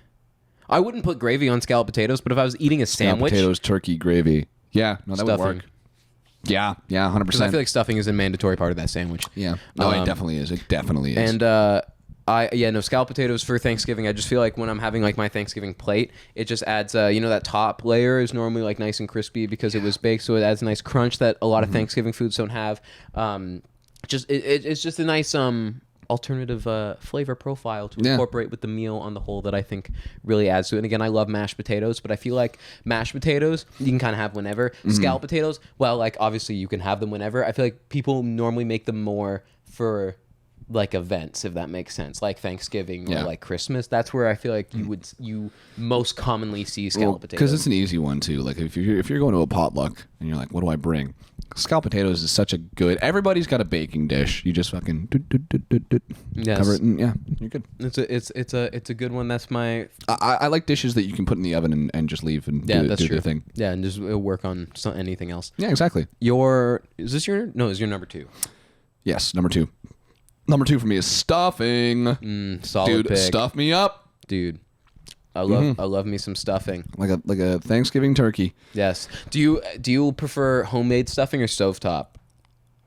I wouldn't put gravy on scalloped potatoes, but if I was eating a Scalloped sandwich, potatoes, turkey, gravy. Yeah, no, that would Stuffing. work. Yeah, 100%. because I feel like stuffing is a mandatory part of that sandwich. yeah. No, it definitely is. It definitely is. And Scalloped potatoes for Thanksgiving. I just feel like when I'm having like my Thanksgiving plate, it just adds that top layer is normally like nice and crispy because it was baked, so it adds a nice crunch that a lot of Thanksgiving foods don't have. It's just a nice alternative flavor profile to incorporate with the meal on the whole that I think really adds to it. And again, I love mashed potatoes, but I feel like mashed potatoes you can kind of have whenever. Scalloped potatoes, well, like obviously you can have them whenever. I feel like people normally make them more for like events, if that makes sense, like Thanksgiving or like Christmas. That's where I feel like you most commonly see scalloped potatoes, because it's an easy one too. Like if you're going to a potluck and you're like, what do I bring? Scalloped potatoes is such a good. Everybody's got a baking dish. You just fucking cover it, and you're good. It's a good one. That's my. I like dishes that you can put in the oven and just leave and do their thing. Yeah, and just work on anything else. Yeah, exactly. Is your number 2? Yes, number 2. Number 2 for me is stuffing. Solid dude, pick. Stuff me up, dude. I love me some stuffing. Like a Thanksgiving turkey. Yes. Do you prefer homemade stuffing or stovetop?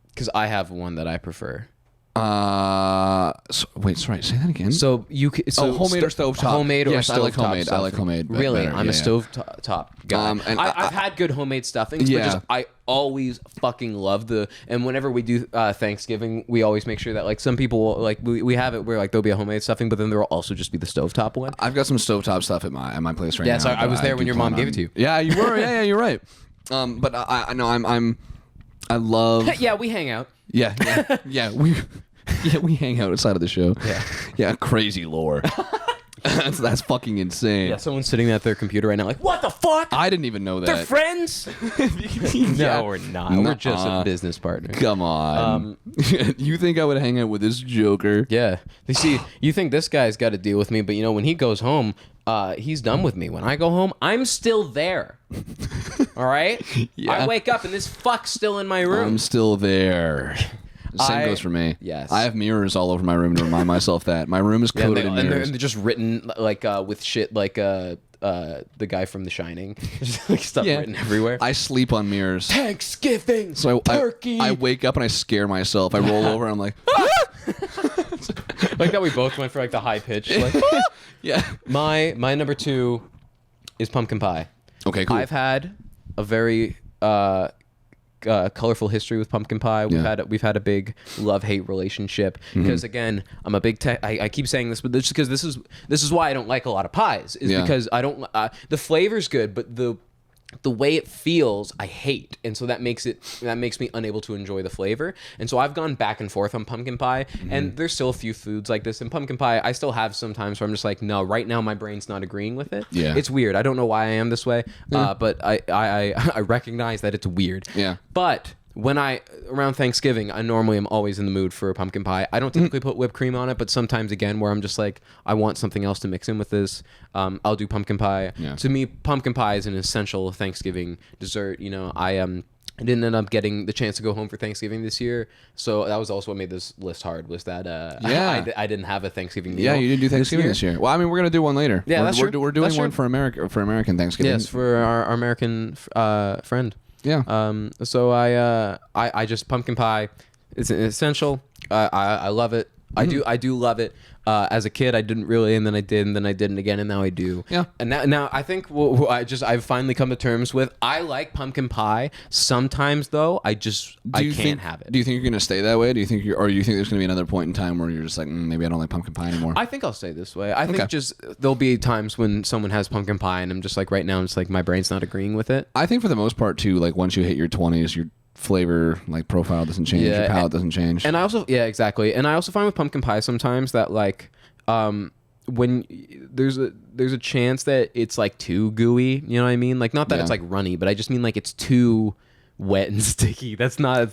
Because I have one that I prefer. Wait, sorry. Say that again. So homemade or stovetop? Homemade or yes, stovetop? I like homemade. Stuffing. I like homemade. Really, better. I'm a stovetop guy. And I've had good homemade stuffings, but just I always fucking love and whenever we do Thanksgiving, we always make sure that like some people like we have it where like there'll be a homemade stuffing, but then there'll also just be the stovetop one. I've got some stovetop stuff at my place right now. Yeah, so I was there when your mom gave it to you. Yeah, you were. Yeah, you're right. But I know I love. Yeah, we hang out. Yeah, we hang out outside of the show. Yeah, crazy lore. That's fucking insane. Yeah, someone's sitting at their computer right now like, what the fuck? I didn't even know that. They're friends? No, we're not. We're just a business partner. Come on. You think I would hang out with this joker? Yeah. You see, you think this guy's got to deal with me, but when he goes home, he's done with me. When I go home, I'm still there. All right? Yeah. I wake up and this fuck's still in my room. I'm still there. Same goes for me. Yes. I have mirrors all over my room to remind myself that. My room is coated in mirrors. And they're just written like with shit like the guy from The Shining. Just like stuff written everywhere. I sleep on mirrors. Thanksgiving, so turkey. I wake up and I scare myself. I roll over and I'm like, like that we both went for like the high pitch. Like, yeah. My number 2 is pumpkin pie. Okay, cool. I've had a very colorful history with pumpkin pie. We've had a big love-hate relationship because again, I'm a big I keep saying this, but just because this is why I don't like a lot of pies is because I don't the flavor's good, but the way it feels I hate, and so that makes me unable to enjoy the flavor. And so I've gone back and forth on pumpkin pie, and there's still a few foods like this. And pumpkin pie I still have sometimes where I'm just like, no, right now my brain's not agreeing with it. Yeah, it's weird. I don't know why I am this way, but I recognize that it's weird. Yeah, but when around Thanksgiving, I normally am always in the mood for a pumpkin pie. I don't typically put whipped cream on it, but sometimes again where I'm just like, I want something else to mix in with this, I'll do pumpkin pie. Yeah. To me, pumpkin pie is an essential Thanksgiving dessert. I didn't end up getting the chance to go home for Thanksgiving this year, so that was also what made this list hard. Was that I didn't have a Thanksgiving meal. Yeah, you didn't do Thanksgiving this year. Well, I mean, we're gonna do one later. Yeah, we're doing one for American Thanksgiving. Yes, for our American friend. Yeah. So I just pumpkin pie. It's an essential. I love it. I do love it. As a kid, I didn't really, and then I did, and then I didn't again, and now I do. Yeah. And now I think I've finally come to terms with. I like pumpkin pie. Sometimes though, I can't have it. Do you think you're gonna stay that way? Do you think there's gonna be another point in time where you're just like, maybe I don't like pumpkin pie anymore? I think I'll stay this way. I think just there'll be times when someone has pumpkin pie, and I'm just like, right now, it's like my brain's not agreeing with it. I think for the most part too, like once you hit your 20s, your flavor like profile doesn't change, your palate doesn't change. And I also exactly. And I also find with pumpkin pie sometimes that like when there's a chance that it's like too gooey, you know what I mean? Like not that it's like runny, but I just mean like it's too wet and sticky. It's not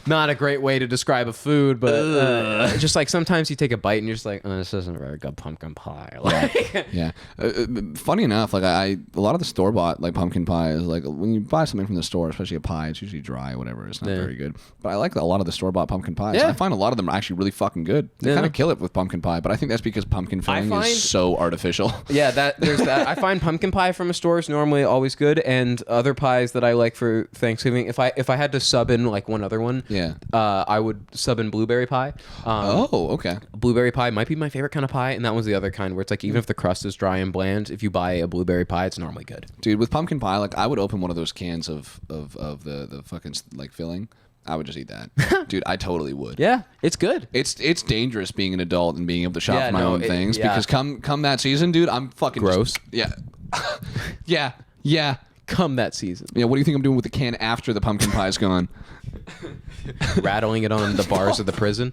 a great way to describe a food, but just like sometimes you take a bite and you're just like, oh, this isn't very good pumpkin pie. Like, yeah. Funny enough, like a lot of the store bought like pumpkin pie is like when you buy something from the store, especially a pie, it's usually dry, or whatever. It's not very good. But I like a lot of the store bought pumpkin pies. Yeah. I find a lot of them are actually really fucking good. They kind of kill it with pumpkin pie, but I think that's because pumpkin filling is so artificial. Yeah, there's that. I find pumpkin pie from a store is normally always good, and other pies that I like for Thanksgiving thing. If I had to sub in like one other one, I would sub in blueberry pie. Okay. Blueberry pie might be my favorite kind of pie, and that one's the other kind where it's like even if the crust is dry and bland, if you buy a blueberry pie, it's normally good. Dude, with pumpkin pie, like I would open one of those cans of the fucking like filling. I would just eat that. Dude, I totally would. Yeah, it's good. It's dangerous being an adult and being able to shop for my own things because come that season, dude, I'm fucking gross. Yeah. Come that season. Yeah, what do you think I'm doing with the can after the pumpkin pie's gone? Rattling it on the bars of the prison.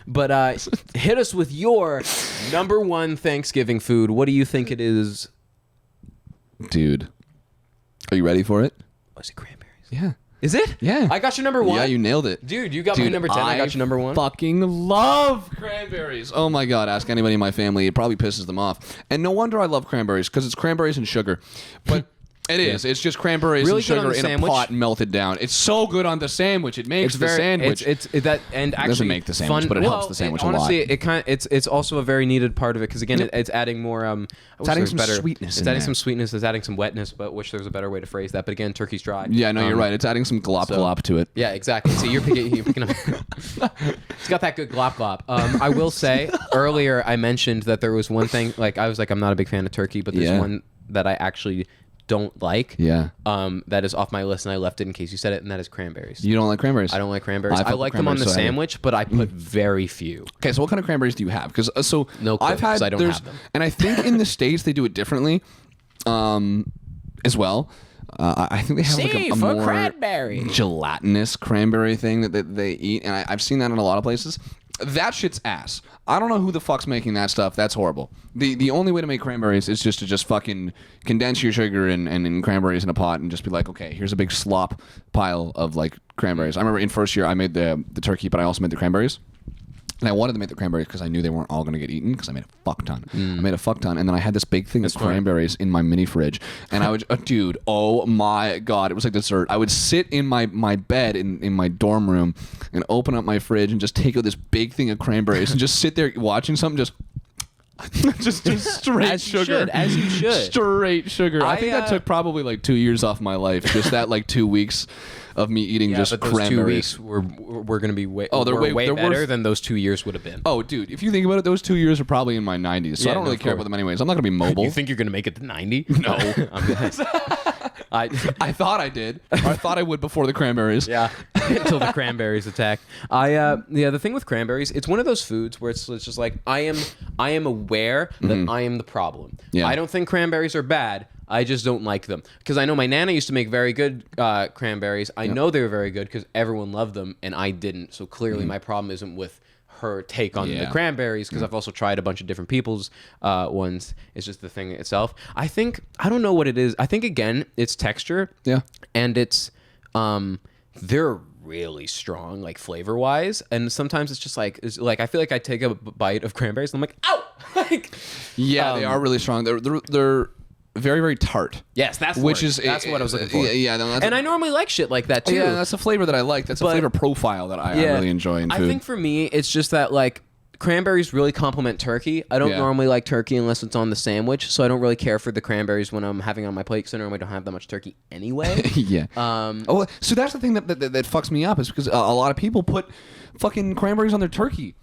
But hit us with your number one Thanksgiving food. What do you think it is? Dude, are you ready for it? Was it cranberries? Yeah. Is it? Yeah. I got your number 1. Yeah, you nailed it. Dude, you got my number 10. I got your number 1. Fucking love cranberries. Oh my God. Ask anybody in my family. It probably pisses them off. And no wonder I love cranberries because it's cranberries and sugar. But it is. It's just cranberries really and sugar in sandwich. a pot melted down. It's so good on the sandwich. It makes the sandwich. And actually doesn't make the sandwich, but it helps the sandwich a lot. Honestly, it's also a very needed part of it because again, it's adding more. It's adding some sweetness. It's adding some sweetness. It's adding some wetness, but wish there was a better way to phrase that. But again, turkey's dry. Yeah, no, you're right. It's adding some glop to it. Yeah, exactly. So you're picking up. It's got that good glop. I will say earlier I mentioned that there was one thing like I was like I'm not a big fan of turkey, but there's one that I actually don't like. Yeah. That is off my list, and I left it in case you said it, and that is cranberries. You don't like cranberries? I don't like cranberries. I like them on the sandwich, but I put very few. Okay, so what kind of cranberries do you have? Because no clue, I've had I don't have them, and I think in the States they do it differently, as well. I think they have like a more cranberry. gelatinous cranberry thing that they eat, and I've seen that in a lot of places. That shit's ass. I don't know who the fuck's making that stuff. That's horrible. The only way to make cranberries is just to fucking condense your sugar and cranberries in a pot and just be like, okay, here's a big slop pile of like cranberries. I remember in first year I made the turkey, but I also made the cranberries. And I wanted to make the cranberries because I knew they weren't all going to get eaten because I made a fuck ton. I made a fuck ton. And then I had this big thing of cranberries in my mini fridge. And I would, dude, oh my God. It was like dessert. I would sit in my bed in my dorm room and open up my fridge and just take out this big thing of cranberries and just sit there watching something just straight sugar. As you should. Straight sugar. I think that took probably like 2 years off my life. Just that like 2 weeks of me eating just but those cranberries. 2 weeks were going to be way they're way better than those 2 years would have been. Oh, dude, if you think about it, those 2 years are probably in my 90s, so I don't really care about them anyways. I'm not going to be mobile. You think you're going to make it to 90? No. I thought I did. Or I thought I would before the cranberries. Yeah, until the cranberries attack. The thing with cranberries, it's one of those foods where it's just like I am aware that I am the problem. Yeah. I don't think cranberries are bad. I just don't like them because I know my nana used to make very good cranberries. I know they were very good because everyone loved them and I didn't. So clearly my problem isn't with her take on the cranberries because I've also tried a bunch of different people's ones. It's just the thing itself. I don't know what it is. I think again it's texture. Yeah. And it's they're really strong like flavor wise, and sometimes it's just like I feel like I take a bite of cranberries and I'm like ow like they are really strong. They're very, very tart. Yes, that's what I was looking for. And I normally like shit like that too. Yeah, that's a flavor that I like. That's a flavor profile that I really enjoy in food. I think for me, it's just that like cranberries really complement turkey. I don't normally like turkey unless it's on the sandwich, so I don't really care for the cranberries when I'm having on my plate because I normally don't have that much turkey anyway. So that's the thing that fucks me up is because a lot of people put fucking cranberries on their turkey.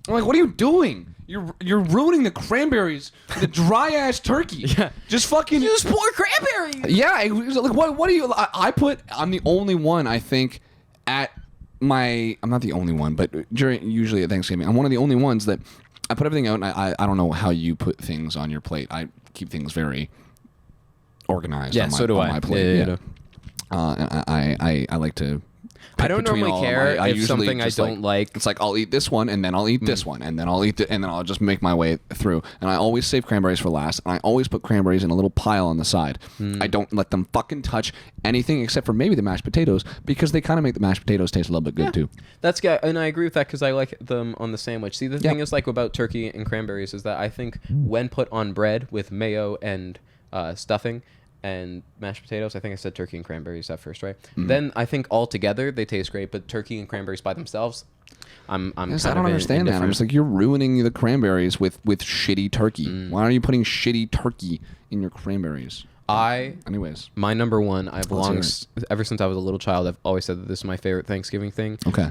I'm like, what are you doing? You're ruining the cranberries with a dry ass turkey. Yeah. Just fucking use poor cranberries. Yeah. Like what do you? I'm the only one I think at my. I'm not the only one, but usually at Thanksgiving, I'm one of the only ones that I put everything out, and I don't know how you put things on your plate. I keep things very organized. Yeah, on my, so do on I. my plate. Yeah. I like to. I don't normally care if something I don't like. It's like I'll eat this one and then I'll eat this one and then I'll eat and then I'll just make my way through. And I always save cranberries for last. And I always put cranberries in a little pile on the side. I don't let them fucking touch anything except for maybe the mashed potatoes because they kind of make the mashed potatoes taste a little bit good too. That's good, and I agree with that because I like them on the sandwich. See, the thing is like about turkey and cranberries is that I think when put on bread with mayo and stuffing and mashed potatoes. I think I said turkey and cranberries at first, right? Then I think all together they taste great, but turkey and cranberries by themselves, I don't understand that. I'm just like, you're ruining the cranberries with shitty turkey. Why are you putting shitty turkey in your cranberries? Anyways. My number one, I've Let's ever since I was a little child, I've always said that this is my favorite Thanksgiving thing. Okay.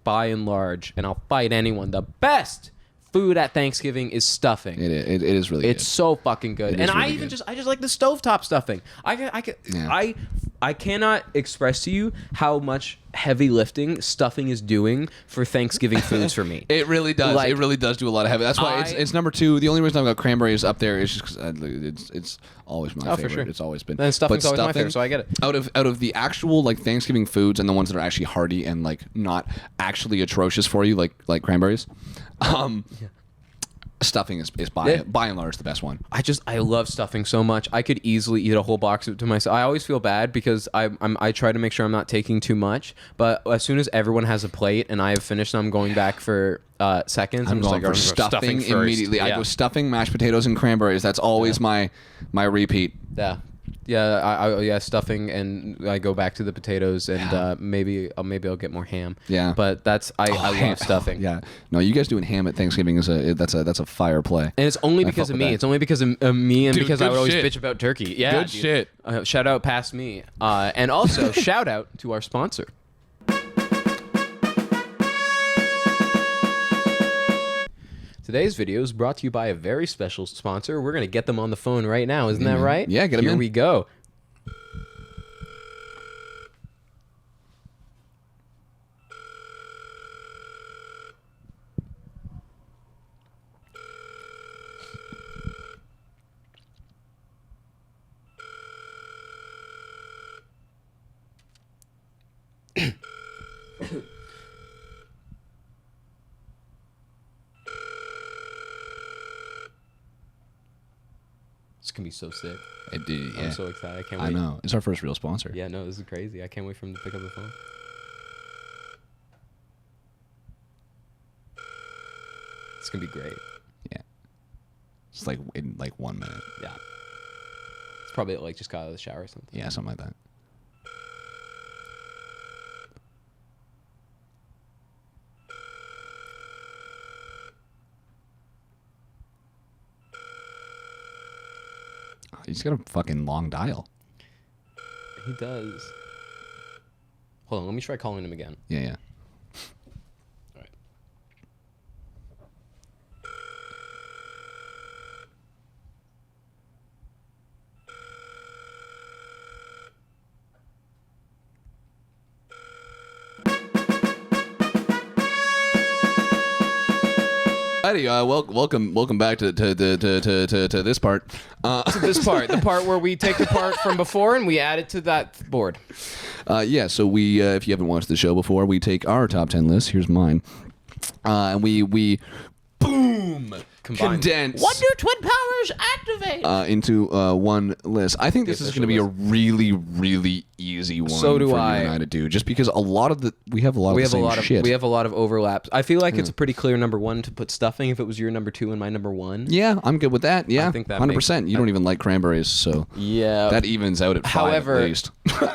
By and large, and I'll fight anyone, the best food at Thanksgiving is stuffing. It is really It's good. so fucking good. It And is I really even good. I just like the stovetop stuffing. I cannot express to you how much heavy lifting stuffing is doing for Thanksgiving foods for me. It really does. Like, it really does do a lot of heavy. That's why it's number 2. The only reason I've got cranberries up there is just because it's always my favorite. for sure. It's always been. And stuffing's But always my favorite, so I get it. Out of the actual like Thanksgiving foods and the ones that are actually hearty and like not actually atrocious for you, like cranberries, stuffing is by and large the best one. I love stuffing so much. I could easily eat a whole box of it to myself. I always feel bad because I try to make sure I'm not taking too much. But as soon as everyone has a plate and I have finished, I'm going back for seconds. I'm just going like, for I'm gonna go stuffing first. immediately. I go stuffing, mashed potatoes, and cranberries. That's always my repeat. Yeah, stuffing, and I go back to the potatoes, and maybe I'll get more ham. Yeah. But I love stuffing. Yeah, no, you guys doing ham at Thanksgiving is that's a fire play. And it's only I because fuck of with me. that. It's only because of me, and Dude, because I good would always shit. bitch about turkey. Yeah, Good dude. shit. Shout out past me, and also shout out to our sponsor. Today's video is brought to you by a very special sponsor. We're gonna get them on the phone right now. Isn't that right? Yeah, get them Here in. we go. It's gonna be so sick. I'm so excited. I can't wait. I know. It's our first real sponsor. Yeah, no, this is crazy. I can't wait for him to pick up the phone. It's gonna be great. Yeah. It's like in like 1 minute. Yeah. It's probably like just got out of the shower or something. Yeah, something like that. He's got a fucking long dial. He does. Hold on, let me try calling him again. Yeah. All right. Alrighty, welcome back to this part. To this part, the part where we take the part from before and we add it to that board. Yeah, so we, if you haven't watched the show before, we take our top 10 list. Here's mine, and we boom Combine. condense Wonder Twin Powers activate. into one list. I think this is going to be a really, really easy one. So do for I. You and I to do, just because we have a lot of the same shit. We have a lot of overlaps. I feel like it's a pretty clear number one to put stuffing if it was your number two and my number one. Yeah, I'm good with that. Yeah, I think that 100%. You don't even like cranberries, so Yeah. that evens out at 5 However, at least.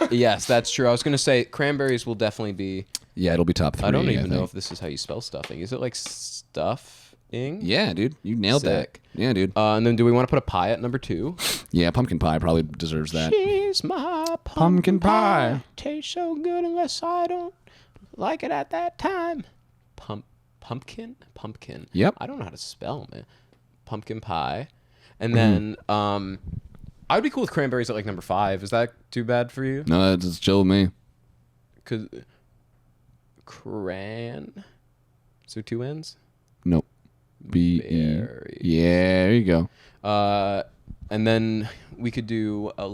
Yes, that's true. I was gonna say cranberries will definitely be. Yeah, it'll be top 3. I don't even know think. if this is how you spell stuffing. Is it like stuffing? Yeah, dude, you nailed Sick. that. Yeah, dude. And then do we want to put a pie at number 2? Yeah, pumpkin pie probably deserves that. She's my Pumpkin pie. Tastes so good unless I don't like it at that time. Pumpkin. Yep. I don't know how to spell, man. Pumpkin pie, and then I'd be cool with cranberries at like number 5. Is that too bad for you? No, it's chill with me. Cause cran. So 2 N's. Nope. B E. Berry. Yeah, there you go. And then we could do I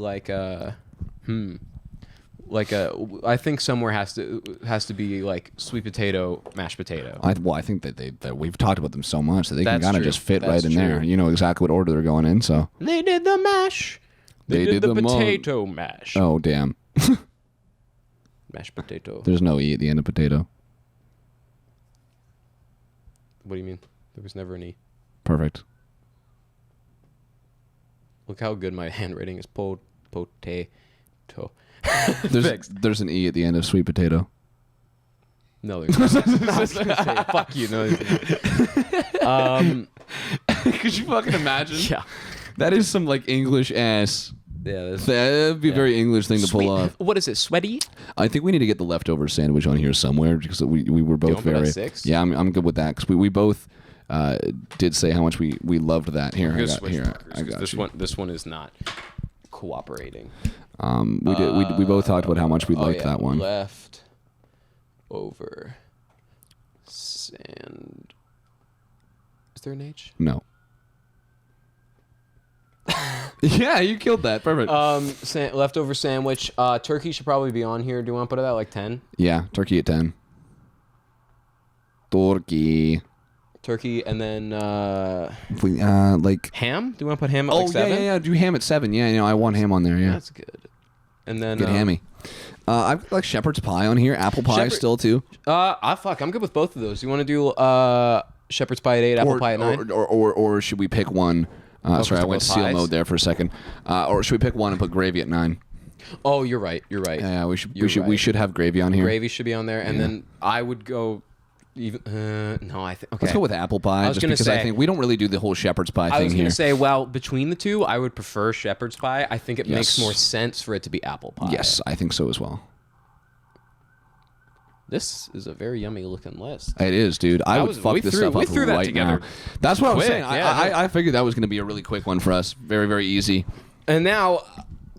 think somewhere has to be like sweet potato, mashed potato. I think that we've talked about them so much that they can That's kind of true. just fit That's right in there. true. You know exactly what order they're going in. So They did the mash. They did the them all. potato mash. Oh damn! Mashed potato. There's no E at the end of potato. What do you mean? There was never an E. Perfect. Look how good my handwriting is. Potato. There's an E at the end of sweet potato. No, there's not. I was gonna say, fuck you. No, there's not. Could you fucking imagine? Yeah. That is some like English ass That'd be a very English thing to pull off. What is it? Sweaty? I think we need to get the leftover sandwich on here somewhere because we were both put a very. 6? Yeah, I'm good with that because we both did say how much we loved that. Here, I got you. This one is not cooperating. We both talked about how much we liked that one. Left over sand. Is there an H? No. Yeah, you killed that. Perfect. Leftover sandwich. Turkey should probably be on here. Do you want to put it at like 10? Yeah, turkey at 10. Turkey, and then If we, like ham. Do you want to put ham at like 7? yeah. Do ham at 7. Yeah, I want ham on there. Yeah, That's good. And then get hammy. I've got like shepherd's pie on here. Apple pie still too. I'm good with both of those. You want to do shepherd's pie at 8, apple pie at 9? Or should we pick one? Sorry, I went seal mode there for a second. Or should we pick one and put gravy at 9? Oh, you're right. Yeah, we should have gravy on here. Gravy should be on there, and then I would go. Even no, I think okay. Let's go with apple pie. I was just because say, I think we don't really do the whole shepherd's pie thing here. I was going to say, well, between the two, I would prefer shepherd's pie. I think it makes more sense for it to be apple pie. Yes, I think so as well. This is a very yummy looking list. It is, dude. I would fuck this stuff up right now. That's what I was saying. I figured that was going to be a really quick one for us. Very, very easy. And now,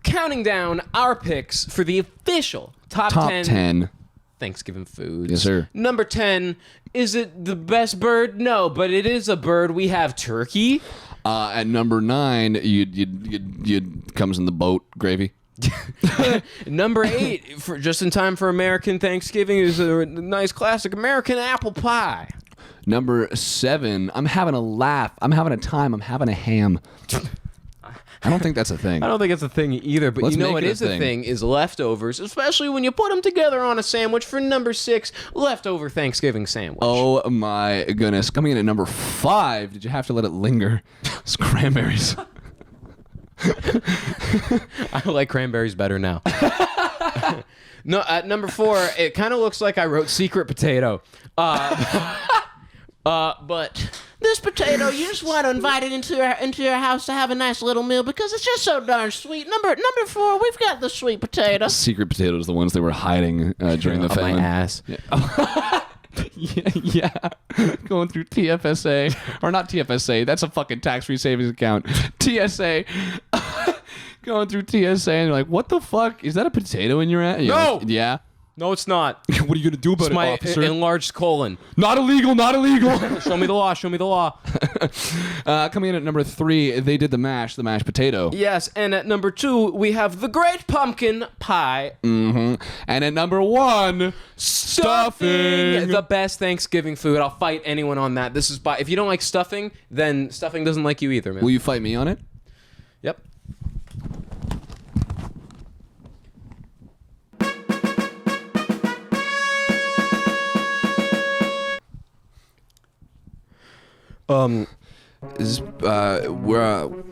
counting down our picks for the official top 10 Thanksgiving foods. Yes, sir. Number 10, is it the best bird? No, but it is a bird. We have turkey. At number 9, you'd comes in the boat gravy. Number 8, for just in time for American Thanksgiving, is a nice classic American apple pie. Number 7, I'm having a laugh. I'm having a time. I'm having a ham. I don't think that's a thing. I don't think it's a thing either, but Let's you know make what it a is a thing. thing is leftovers, especially when you put them together on a sandwich. For number 6, leftover Thanksgiving sandwich. Oh my goodness. Coming in at number 5, did you have to let it linger? It's cranberries. I like cranberries better now. No, at number 4, it kind of looks like I wrote secret potato. But This potato, you just want to invite it into your house to have a nice little meal because it's just so darn sweet. Number 4, we've got the sweet potato. Secret potatoes, the ones they were hiding during the on my famine. ass. Yeah. Going through TFSA. Or not TFSA. That's a fucking tax-free savings account. TSA. Going through TSA and you're like, what the fuck? Is that a potato in your ass? No! Yeah. No, it's not. What are you going to do about It's my officer? enlarged colon. Not illegal, not illegal. Show me the law. Show me the law. Coming in at number 3, they did the mashed potato. Yes, and at number 2, we have the great pumpkin pie. Mm-hmm. And at number 1, stuffing. The best Thanksgiving food. I'll fight anyone on that. This is if you don't like stuffing, then stuffing doesn't like you either, man. Will you fight me on it? Yep.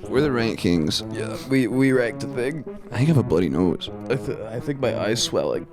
We're the rankings. Yeah, we ranked a thing. I think I have a bloody nose. I think my eye's swelling.